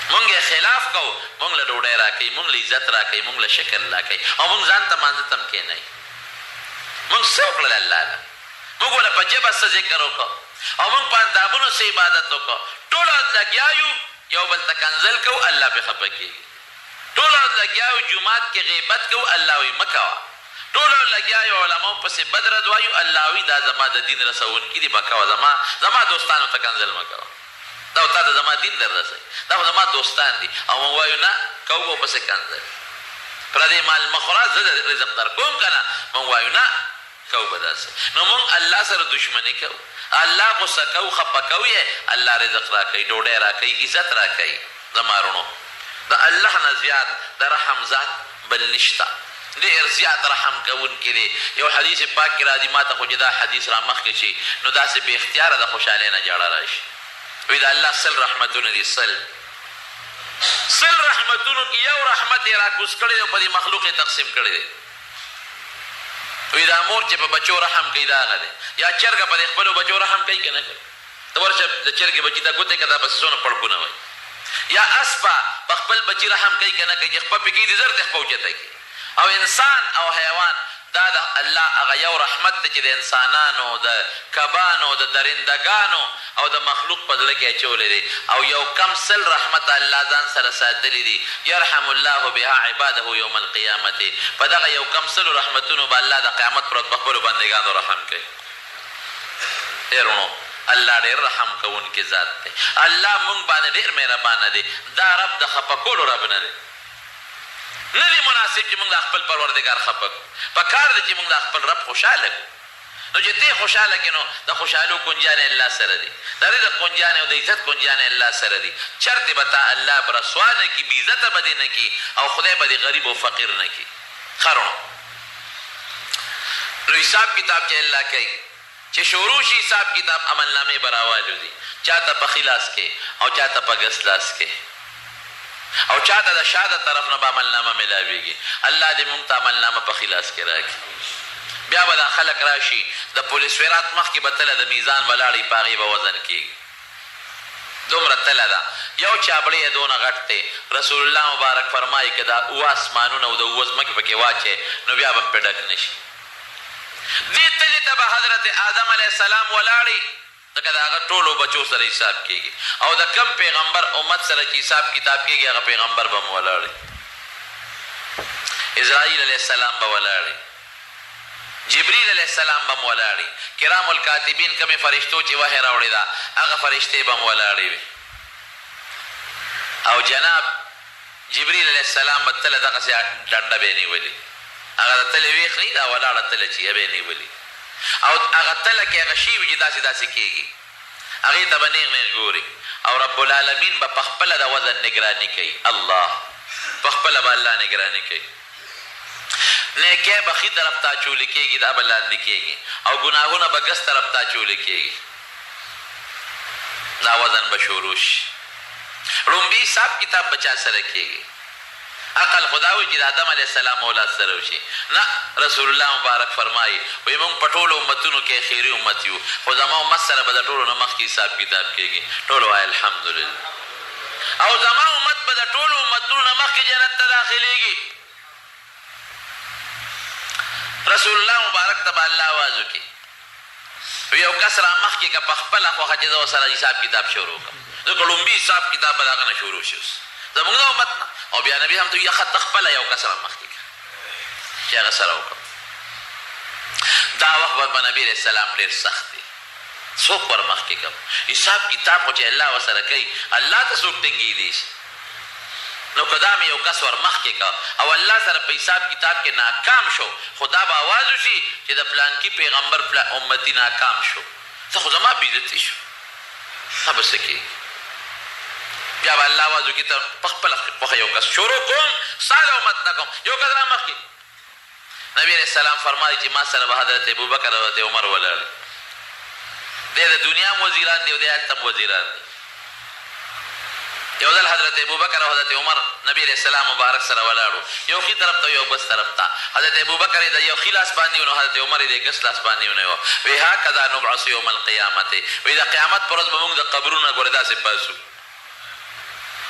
مونږ یې خلاف کوو مونږ له ډوډۍ راکوي مونږ له عزت راکوي مونږ له شکل راکوي او مونږ ځان ته مانځه ته هم کښېنوي مونږ څه وکړل الله له مونږ له په ژبه څه ذکر وکړو او مونږ په اندامونو څه عبادت وکړو ټوله لګیا یو یو بل ته کنځل کوو الله پې خفه کېږي ټوله لګیا یو جومات کې غیبت کوو الله وایي مه کوه ټوله لګیا یو علماو پسې بد رد وایو الله وایي دا زما د دین رسونکي دي مه کوه زما دوستانو ته کنځل مه کوه دا تا ته زما دین در رسوي دا خو زما دوستان دي او مونږ وایو نه کوو به پسې کنځل پردې مال مه خوره زه د رزق در کوم که نه مونږ وایو نه کو به داسې نو مونږ الله سره دشمني کوو الله غصه کوو خفه کوو یې الله رزق راکوي ډوډۍ راکوي عزت راکوي زما رڼو د الله نه زیات د رحم ذات بل نشته ډېر زیات رحم کوونکی دی یو حدیث پاک کې راځي ما ته خو چې دا حدیث را مخکې شي نو داسې بې اختیاره د خوشحالۍ نه جاړه راشي وایي د الله سل رحمتونه دي سل رحمتونو کې یو رحمت یې راکوز کړی دی او په دې مخلوق یې تقسیم کړی دی وی دا مور چې په بچو رحم کوي دا هغه دی یا چرګه په دې خپلو بچو رحم کوي که نه کوي ته ورشه د چرګې بچي ته ګوتې که دا پسې څونه پړکونه وایي یا اسپه په خپل بچي رحم کوي که نه کوي چې خپه پې کېږي زر دې خپه اوچته کړي او انسان او حیوان دا د الله هغه یو رحمت دی چې د انسانانو د کبانو د درندګانو او د مخلوق په زړه کې اچولی دی او یو کم سل رحمت الله ځان سره ساتلی دي یرحم الله بها عباده یوم القیامت په دغه یو کم سلو رحمتونو به الله د قیامت پر ورځ په خپلو بندګانو رحم کوي ډېرونو الله ډېر رحم کوونکی ذات دی الله مونږ باندې ډېر مهربانه دی دا رب د خفه کولو رب نه دی نه دی مناسب چې مونږ د خپل پروردګار خفه کړو په کار دی چې مونږ د خپل رب خوشحاله کړو نو چې ته خوشحاله کړې نو د خوشحالو کنجانې الله سره دي د رزق کنجانې او د عزت کنجانې الله سره دي چرتې به تا الله به رسوا نه کړي بې عزته به دې نه کړي او خدای به دې غریب او فقیر نه کړي ښه نو حساب کتاب چې الله کوي چې شروع شي حساب کتاب عملنامې به راوالوځي چا ته په ښي لاس کې او چا ته په ګس لاس کې او چاته د شاده طرف نه به عملنامه ملاویږي. الله دې موږ ته عملنامه په خلاص کې راکړي. بیا به دا خلک راشي د پولیس ویرات مخکې به تله د میزان ولاړې په هغې به وزن کېږي. دومره تله ده. یو چابړی یې دونه غټ دی. رسول الله مبارک فرمایي که دا اوه اسمانونه او د اوه ځمکې پکې واچې نو بیا به پې ډک نه شي. دې تلې ته به حضرت آدم علیه السلام ولاړي ځکه د هغه ټولو بچو سره حساب کېږي او د کم پیغمبر امت سره چې حساب کتاب کېږي هغه پیغمبر به م ولاړي. اسرائیل علیه السلام به ولاړي، جبریل علیه السلام به م ولاړي، کرام الکاتبین کمې فرشتو چې وحی راوړې ده هغه فرشتې به م ولاړې وي. او جناب جبریل علیه السلام به تله دغسې ډنډه به یې نیولي. هغه د تلې ویښ نه دا ولاړه تله چې یې به یې نیولي او هغه تله کې هغه شي وي چې داسې داسې کېږي هغې ته به نیغ نیغ ګوري او رب العالمین به په خپله د وزن نګراني کوي. الله په خپله به الله نګراني کوي. نیکی به ښي طرف ته اچولې کېږي دا به لاندې کېږي او ګناهونه به ګس طرف ته اچولې کېږي. دا وزن به شروع شي. لومبي حساب کتاب به چا سره کېږي؟ عقل خدا وي چې د آدم علیه السلام اولاد سره وشي؟ نه. رسول الله مبارک فرمایي وایي موږ په ټولو امتونو کې خیري امت یو خو زما امت سره به د ټولو نه مخکې حساب کتاب کېږي. ټولو وایي الحمدلله. او زما امت به د ټولو امتونو نه مخکې جنت ته داخلېږي. رسول الله مبارک ته به الله آواز وکړي یو کس را مخکې که په خپله خوښه چې زه ورسره حساب کتاب شروع کړم ځکه لومبي حساب کتاب به د هغه نه شروع شي. اوس زموږ د امت نه او بیا نبي هم ته یا خط خپله یو کس را مخکې کړه چې هغه سره وکړم. دا وخت به نبي علیه السلام ډېر سخت دی. څوک ور مخکې کړم؟ حساب کتاب خو چې الله ورسره کوي الله ته څوک ټینګېدی شي؟ نو که دا مې یو کس ور مخکې کړه او الله سره په حساب کتاب کې ناکام شو خو دا به آواز وشي چې د پلانکي پیغمبر امتي ناکام شو ته خو زما بېعزتي شو. ښه به څه کېږي؟ بیا به الله آواز وکړي ته په خپله خوښه یو کس شروع کوم ستا د امت نه کوم. یو کس را مخکې نبي علیه السلام فرمایي چې ما سره به حضرت ابوبکر او حضرت عمر ولاړ دي. دی د دنیا هم وزیران دي او دی هلته هم وزیران دي. یو ځل حضرت ابوبکر او حضرت عمر نبی علیه السلام مبارک سره ولاړو یو ښي طرف ته یو بس طرف ته. حضرت ابوبکر یې د یو ښي لاس باندې ونیو حضرت عمر یې د ګس لاس باندې ونیو. وی هکذا نبعث یوم القیامت وی د قیامت پر ورځ به موږ د قبرونه ګورې داسې باسو.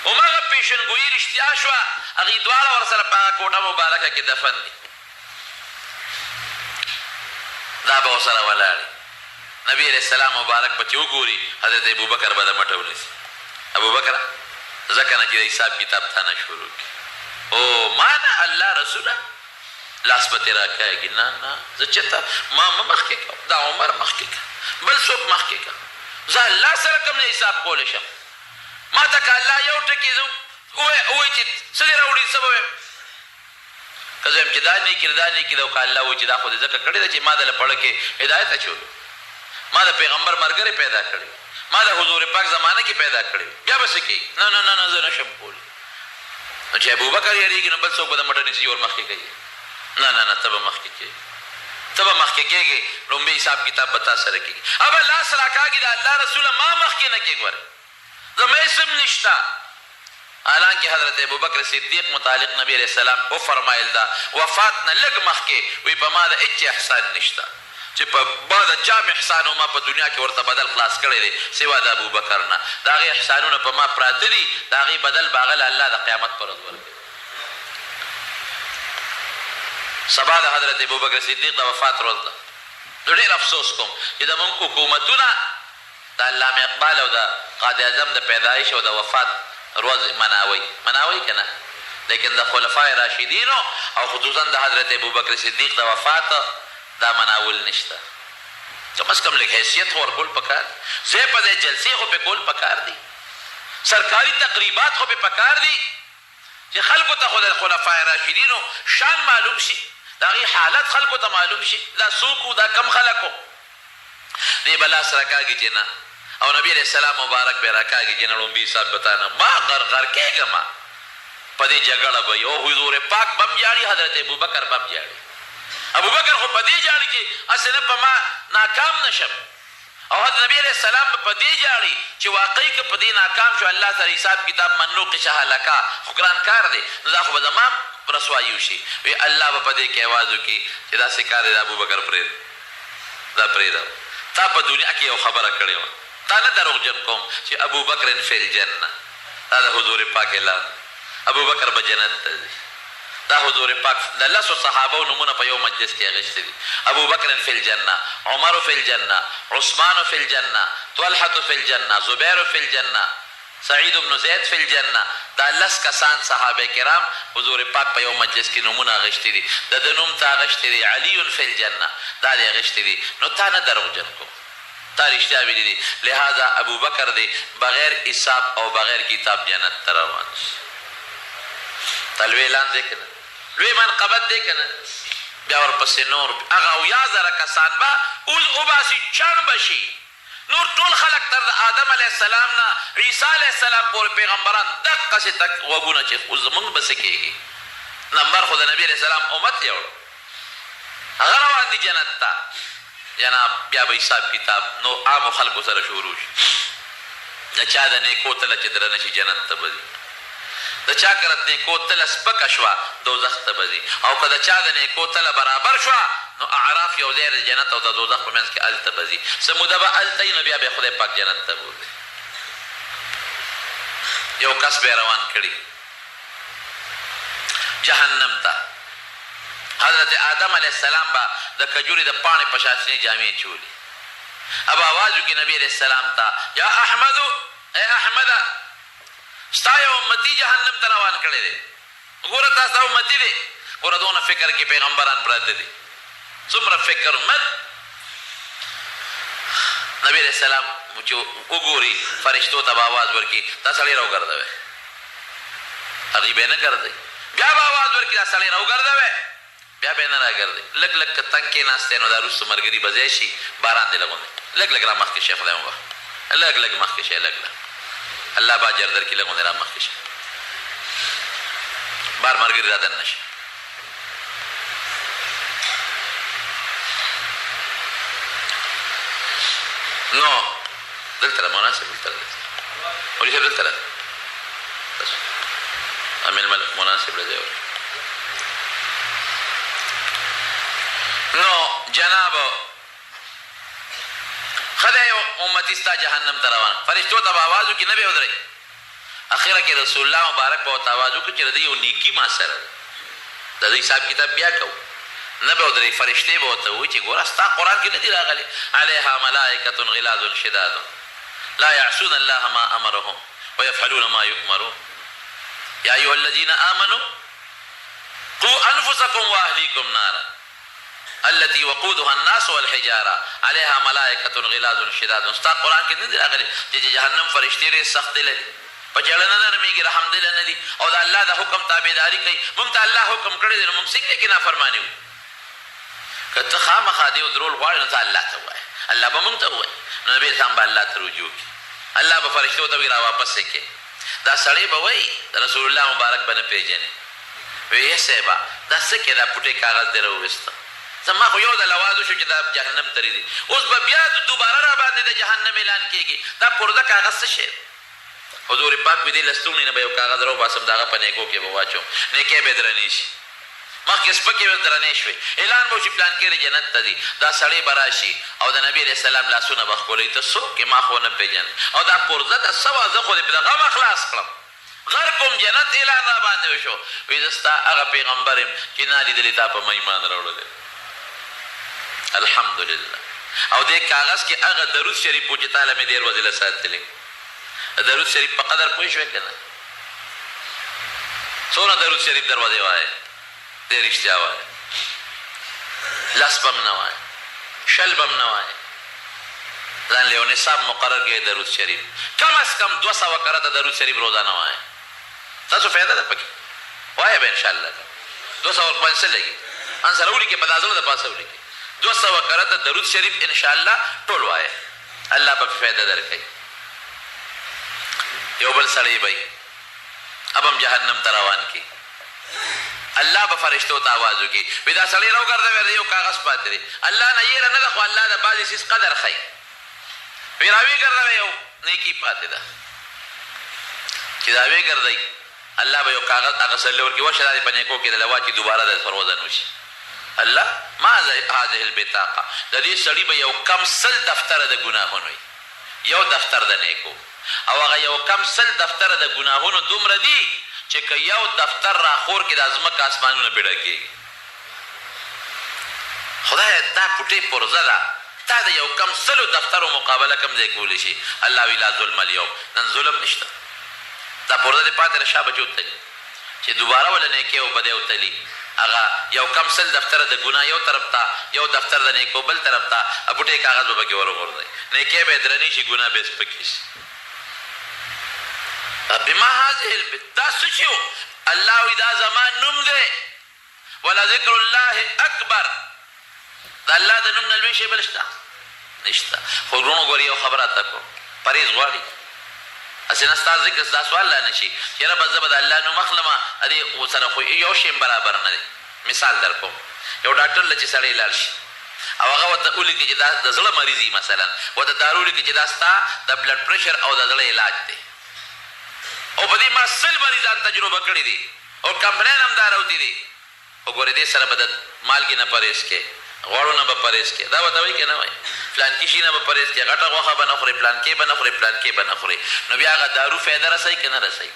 هماغه پیشنګویي رښتیا شوه هغې دواړه ورسره په هغه کوټه مبارکه کې دفن دي. دا به ورسره ولاړې. نبي علیه السلام مبارک به چې وګوري حضرت ابوبکر به د مټه ونیسي. ابوبکر ځکه نه چې د حساب کتاب تا نه شروع کړي. او ما نه الله رسوله لاس به ترې راکاږي. نه نه زه چېرته ما مخکې کړم دا عمر مخکې کړه بل څوک مخکې کړه. زه الله سره کوم نه حساب کولی شم؟ ما ته که الله یو ټکي ووایي چې څه دې راوړي څه به وایم؟ که زه وایم چې دا نیکي دا نیکي ده او که الله وایي چې دا خو دې ځکه کړې ده چې ما دله پړه کې هدایت اچولو ما د پیغمبر ملګری پیدا کړی ما د حضور پاک زمانه کې پیدا کړی بیا به څه کوي؟ نه نه نه نه زه نشم کولی. نو چې ابوبکر یېرېږي نو بل څوک به د مټه نیسي ور مخکې کوي. نه نه نه ته به مخکې کېږي ته به مخکې کېږې لومبی حساب کتاب به تا سره کېږي. اب لاس راکاږي د الله رسوله ما مخکې نه کېږ ورې زما اسم نشته. حالانکه حضرت ابوبکر صدیق متعلق نبی علیہ السلام وفرمایل دا وفات نه لږ مخکې وی په ما د هېڅ احسان نشته چې په ما د چا احسان ما په دنیا کې ورته بدل خلاص کړی دی سوا د ابوبکر نه. د هغې احسانونه په ما پراته دي د هغې بدل به هغه له الله د قیامت په ورځ ورکوي. سبا د حضرت ابوبکر صدیق د وفات ورځ ده. زه ډېر افسوس کوم چې زموږ حکومتونه د علامه اقبال او د قائد اعظم د پیدایش او د وفات ورځ مناوی که نه لیکن د خلفای راشدینو او خصوصا د حضرت ابوبکر صدیق د وفات دا مناول نشته. کم از کم لږ حیثیت خو ورکول پکار دي. ځای په ځای جلسې خو پې کول پکار دي. سرکاري تقریبات خو پې پکار دي چې خلکو ته خو د خلفای راشدینو شان معلوم شي د هغې حالت خلکو ته معلوم شي دا څوک و دا کم خلک و. دی به لاس راکاږي چې نه او نبی علیہ السلام مبارک به راکاږي چې نه لومبي حساب بتانه ما غرغر کېږم په دې جګړه به یو حضور پاک بم جاړي حضرت ابوبکر بم جاړي. ابوبکر خو په دې جاړي چې هسې نه په ما ناکام نشم او حضرت نبی علیہ السلام په دې جاړي چې واقعي که په دې ناکام شو الله سره حساب کتاب منو قشه هلکا خو ګران کار دی نو دا خو به زما رسوایي وشي وی الله به په دې کې آواز وکړي چې داسې کار دی د ابوبکر پرېږده دا پرېږده تا په دنیا کې یو خبره کړې وه تا نه دروغجن کوم چې ابوبکر فی الجنه دا د حضور پاک اعلان ابوبکر به جنت ته ځي دا حضور پاک د لسو صحابو نومونه په یو مجلس کې اخیستي دي ابوبکر فی الجنه عمر فی الجنه عثمان فی الجنه طلحة فی الجنه زبیر فی الجنه سعید بن زید فی الجنه دا لس کسان صحابه کرام حضور پاک په یو مجلس کې نومونه اخیستي دي د ده نوم ته اخیستي دي علی فی الجنه دا دې اخیستي دي نو تا نه دروغجن کوم تا رښتیا ویلي دي لہذا ابوبکر دی بغیر حساب او بغیر کتاب جنت ته روان تا لوی اعلان دی که نه لوی منقبت دی که نه بیا ورپسې نور هغه اویا زره کسان به اوس وباسي چڼ به شي نور ټول خلق تر آدم علیه السلام نه عیسی علیه السلام پورې پیغمبران دقسې تک غوږونه چې اوس زمونږ به څه کېږي نمبر خو د نبي علیه السلام امت یوړ هغه روان دي جنت ته جناب بیا به حساب کتاب نو عامو خلکو سره شروع شي د چا د نیکو تله چې درنه شي جنت ته به ځي د چا کرت نیکو تله سپکه شوه دوزخ ته به ځي او که د چا د نیکو تله برابر شوه نو اعراف یو ځای د جنت او د دوزخ په منځ کې هلته به ځي څه موده به هلته وي نو بیا به خدای پاک جنت ته بوځي یو کس به روان کړي جهنم ته حضرت آدم علیه السلام به د کجوري د پاڼې په شاسنې جامې چولي اب آواز وکړي نبي علیه السلام ته یا احمدو ای احمده ستا یو امتي جهنم ته روان کړی دی ګوره تا ستا امتي دی ګوره دونه فکر کې پیغمبران پراته دي څومره فکر مد نبی علیه السلام چې وګوري فرشتو ته به آواز ورکړي دا سړی راوګرځوئ هغوی به یې نه ګرځوي بیا به آواز ورکړي دا سړی راوګرځوئ بیا به یې نه راګرځوي لږ لږ که تنګ کېناستی نو دا وروسته ملګري به ځای شي باران دی لږ لږ لږ را مخکې شي خدای مو لږ لږ مخکې شي لږ لږ الله به اجر درکړي لږ غوندې را مخکې شي بار ملګري را دننه شي نو دلته مولانا صاحب دلته مولوي صاحب دلته امین ملک مولانا صاحب له ځای نو جناب خدای یو امتي ستا جهنم ته روان فرشتو ته به آواز وکړي نه به ودرئ اخره کې رسول الله مبارک به ورته آواز وکړي چې د دې یو نیکي ما سره د دې حساب کتاب بیا کوو نه به ودرئ فرشتې به ورته ووایي چې ګوره ستا قرآن کې نه دي راغلي علیها ملائکة غلاظ شداد لا یعصون الله ما امرهم ویفعلون ما یؤمرون یا ایها الذین آمنوا قوا انفسکم واهلیکم نارا التي وقودها الناس والحجاره عليها ملائکة غلاظ شداد ستا قرآن کې نه دي راغلي چې جهنم فرشتې ډېر سخت دي لري په چړه نه نرمېږي رحم دله نه دي او د الله د حکم تابعداري کوي مونږ ته الله حکم کړی دی نو مونږ څنګه کې نافرماني وو که ته خامخا دې ودرول غواړې نو ته الله ته ووایه الله به مونږ ته ووایي نو نبي اسلام به الله ته رجوع کړي الله به فرشتو ته وي را واپس یې کړي دا سړی به وایي د رسول الله مبارک به نه پېژنې وی صاحبه دا څه کې دا پوټې کاغذ دې راوویسته زما خو یو ځل آواز وشو چې دا جهنم ترې دي اوس به بیا دوباره را باندې د جهنم اعلان کېږي دا پرده کاغذ څه شی حضور پاک وی دې لستوڼي نه به یو کاغذ راوباسم د هغه په نیکو کې به واچوم نیکۍ به درنې شي مخکې سپکې به درنې شوې اعلان به وشي پلان کې جنت ته ځي دا سړی به راشي او د نبي علیه السلام لاسونه به ښکلوي ته څوک یې ما خو نه پېژنې او دا پرده ده څه وه زه خو دې په د غمه خلاص کړم غر کوم جنت اعلان را باندې وشو وی زه ستا هغه پیغمبر یم چې نه لیدلې تا په ما ایمان راوړلی الحمدلله او دې کاغذ کې هغه درود شریف و چې تعالی مې ډېر وځله ساتلی درود شریف په قدر پوه شوې که نه څومره درود شریف دروازې وایې ډېر رښتیا وایې لس به هم نه وایې شل به هم نه وایې ځان له یو نصاب مقرر کړئ درود شریف کم از کم 200 کرته درود شریف روزانه وایې تاسو فایده ده پکې وایې به انشاءالله 200 باندې څه لګي ان سره ولیکئ په دا زړه د پاسه ولیکئ 200 کرته درود شریف انشاءالله ټول وایې الله به فایده درکوي یو بل سړی بی اب هم جهنم ته روان کی الله به فرشتو ته آواز وکړي وی دا سړی راوګرځوی د یو کاغذ پاتې دی الله نه یېره نه ده خو الله د بعضې څیز قدر ښیي وی راوی ګرځوي یو نیکي پاتې ده چې دا وی ګرځي الله به یو کاغذ هغه سره ورکړي وشه دا په نیکو کې د لواچي دوباره د سروزن وشي الله ما هذه البطاقه د دې سړي به یو کم سل دفتر د ګناهونو وي یو دفتر د نیکو او هغه یو کم سل دفتر د ګناهونو دومره دي چې که یو دفتر راخور کې د ځمکه اسمانونه پیدا کېږي خدای دا پټې پرزه ده تا د یو کم سلو دفترو مقابله کم ځای کولی شي الله وی لا ظلم اليوم نن ظلم نشته دا پرزه دې پاتې رشا بچو تلي چې دوباره ولا نیکي او بدې وتلي هغه یو کم سل دفتر د ګناه یو طرف ته یو دفتر د نیکو بل طرف ته پټې کاغذ به پکې ورغورځي نیکي به درنی شي ګناه به سپکې شي بما هذه دا څه شي الله وی دا زمان نوم دی ولا ذکر الله اکبر دا الله د نوم نه لوی شی بل شته نشته خو ورونو ګورې یو خبره تا کو پرهیز غواړي هسې نه ستا ذکر ستا سوال لا نه شي چې ربه زه به د الله نوم اخلمه دې ورسره خو یو شی برابر نه دی مثال در کوم یو ډاکټر له چې سړی لاړ شي او هغه ورته ولیکي چې دا د زړه مریض وي مثلا ورته دارو ولیکي چې دا ستا د بلډ پریشر او د زړه علاج دی او په دې ما سل مریضان تجربه کړي دي او کمپلین هم دا راوتي دي خو ګورې دې سره به د مالګې نه پرهیز کې غوړو نه به پرهیز کې دا ورته وایي که نه وایي فلانکي شي نه به پرهیز کې غټه غوښه به نه خورې پلانکې به نه خورې پلانکې به نه خورې نو بیا هغه دارو فایده رسوي که نه رسوي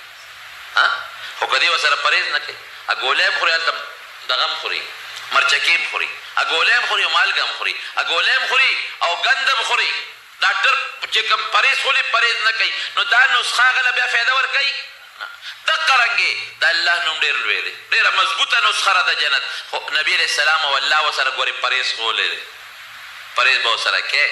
خو که دې ورسره پرهیز نه کوي ګولۍ هم خوري هلته دغه هم خوري مرچکې هم خوري ګولۍ هم خوري او مالګه هم خوري ګولۍ هم خوري او ګند هم خوري ډاکټر چې کوم پرهیز خولي پرهیز نه کوي نو دا نسخه هغه له بیا فایده ورکوي دقه رنګې د الله نوم ډېر لوی دی ډېره مضبوطه نسخه را د جنت خو نبي علیه السلام او الله ورسره ګورې پرهیز ښوولی دی پرهیز به ورسره کوې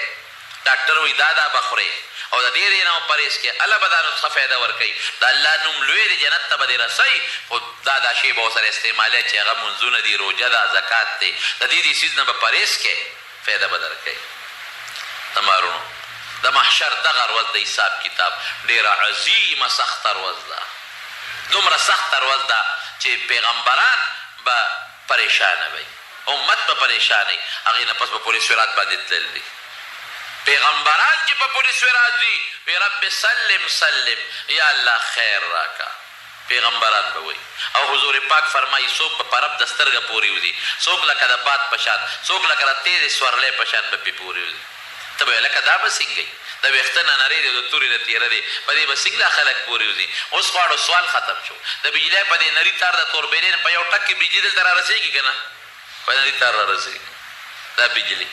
ډاکټر وایي دا به خورې او د دې نه پرهیز کې الله به دا نسخه فایده ورکوي د الله نوم لوی دی جنت ته به دې رسوي خو دا شی به ورسره استعمالی چې هغه منځونه دي روژه ده زکات دی د دې څیز نه به پرهیز کې فایده به درکوي تمارونو د محشر دغه ورځ د حساب کتاب ډېره عظیمه سخته ورځ ده دومره سخته ورځ ده چې پیغمبران به پریشانه وي امت به پریشانه وي هغې نه پس به پورې سرات باندې تلل دي پیغمبران چې په پورې سرات دي وی رب سلم سلم یا الله خیر راکا پیغمبران به وایي او حضور پاک فرمایي څوک به په رب د سترګه پورې وځي څوک لکه د باد په شان څوک لکه د تیزې سورلی په شان به پې پورې وځي ته به لکه دا به څنګه د ویښته نه نری دی د تورې نه تیره دی په دې به څنګه خلک پورې وځي اوس غواړو سوال ختم شو د بجلۍ په دې نري تار د توربیلې په یو ټک کې بجلي دلته را رسېږي که نه په نري تار را رسېږي دا بجلي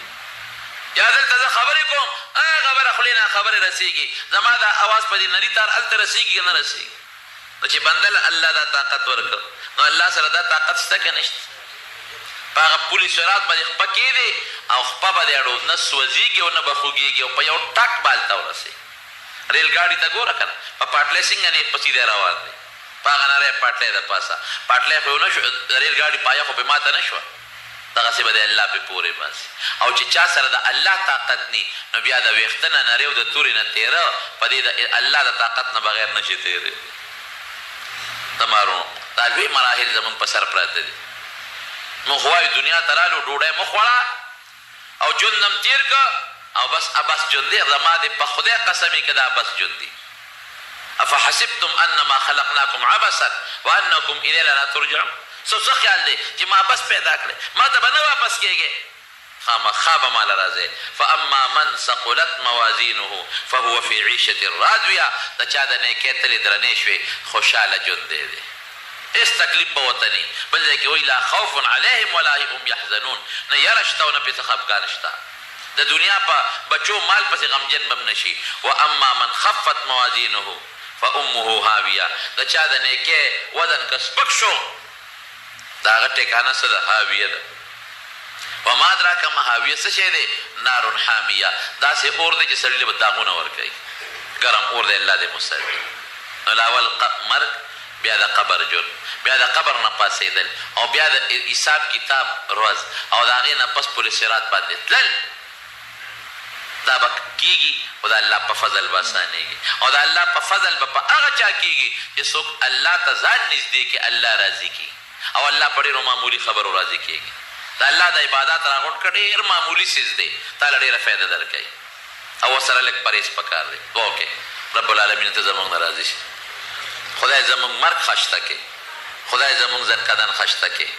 یا دلته زه خبرې کوم خبره خولې نه خبرې رسېږي زما دا اواز په دې نري تار هلته رسېږي که نه رسېږي نو چې بنده الله دا طاقت ورکړ نو الله سره دا طاقت شته که نشته په هغه پولي سرات باندې خپه کېدی او خپه به دی اړو نه سوځېږي او نه به خوږېږي او په یو ټک به هلته ورسېږي ریل ګاډي ته ګوره که نه په پاټلی څنګه نیغ په سیده روان دی په هغه نری پاټلی د پاسه پاټلی خو نه شو د ریل ګاډي پایه خو پې ماته نه شوه دغسې به د الله پې پورې باسي او چې چا سره د الله طاقت نی نو بیا د ویښته نه نری او د تورې نه تېره په دې د الله د طاقت نه بغیر نشي تېرېدی تمارونو دا لوی مراحل زمونږ په سر پراته دي موږ وایو دنیا ته رالو ډوډۍ مه خوړه او ژوند هم تېر که او بس ژوند دی زما دې په خدای قسمې که دا بس ژوند دی افحسبتم انما خلقناکم عبثا وانکم الینا لا ترجعون څه خیال دی چې ما بس پیدا کړی ما ته به نه واپس کېږې خامخا به ماله راځئ فاما من ثقلت موازینه فهو فی عیشة راضیه د چا د نیکۍ تلې درنې شوې خوشحاله ژوند دی هیڅ تکلیف به ورته نه بل ځای کې وایي لا خوف علیهم ولا هم یحزنون نه یره شته او نه پسې خفګان شته د دنیا په بچو مال پسې غمجن به هم نه شي واما من خفت موازینه فامه هاویه د چا د نیکۍ وزن که سپک شو د هغه ټکانه څه ده هاویه ده وما ادراک ما هاویه څه شی دی نار حامیه داسې اور دی چې سړي له به داغونه ورکوي ګرم اور دی الله دې مسلم نو لاول مرګ بیا د قبر جرم بیا د قبر نه پاسېدل او بیا د حساب کتاب ورځ او د هغې نه پس پولې صراط باندې تلل دا به کېږي خو د الله په فضل به اسانېږي او د الله په فضل به په هغه چا کېږي چې څوک الله ته ځان نږدې کړي الله راضي کړي او الله په ډېرو معمولي خبرو راضي کېږي د الله د عبادت راغونډ کړه ډېر معمولي څیز دی تا له ډېره فایده درکوي او سره لږ پرهیز پکار دی. دعا وکړئ رب العالمین ته زموږ نه راضي شي. خدای زموږ مرګ خشته کړي. خدای زموږ ځنکدن خشته کړي.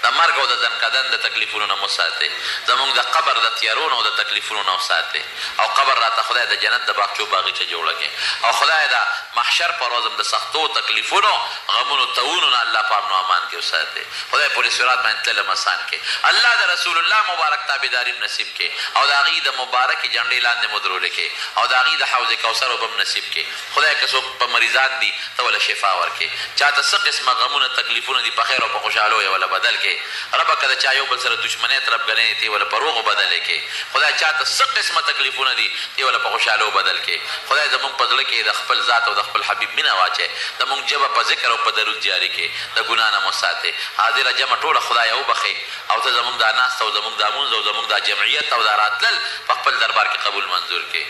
د مرګ او د ځنکدن د تکلیفونو نه مو ساتئ. زموږ د قبر د تیارونو او د تکلیفونو نه وساتئ. او قبر راته خدای د جنت د باغچو باغچه جوړه کړي. او خدای د محشر پر ورځ هم د سختو تکلیفونو غمونو تاونو نه الله په امن و امان کې وساتئ. خدای پورې صراط باندې تلل آسان کړي. الله د رسول الله مبارک تابعداري نصیب کړي او د هغې د مبارکې جنډې لاندې مو درولې کړي او د هغې د حوض کوثر اوبه هم نصیب کړي. خدای که څوک په مریضان دي ته وله شفا ورکړي. چاته څه قسمه غمونه تکلیفونه دي په خیر او په خوشحالو یې وله بدل کړي. ربه که د چا یو بل سره دشمنۍ طرفګنۍ دي وله په روغو بدلې کړي. خدای چاته څه قسمه تکلیفونه دي دې وله په خوشحالو بدل کړي. خدای زموږ په زړه کې د خپل ذات او د خپل حبیب مینه واچوي. زموږ ژبه په ذکر او په درود جاري کړي. د ګناه نه مو ساتئ. حاضره جمع ټوله خدای وبخئ او ته زموږ دا ناسته او زموږ دا مونځ او زموږ دا جمعیت او دا راتلل په خپل دربار کې قبول منظور کړي.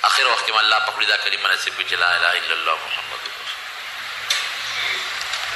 اخر وخت کې الله په خپل دا کلمه نصیب کړي چې لا اله الا الله محمد رسول الله.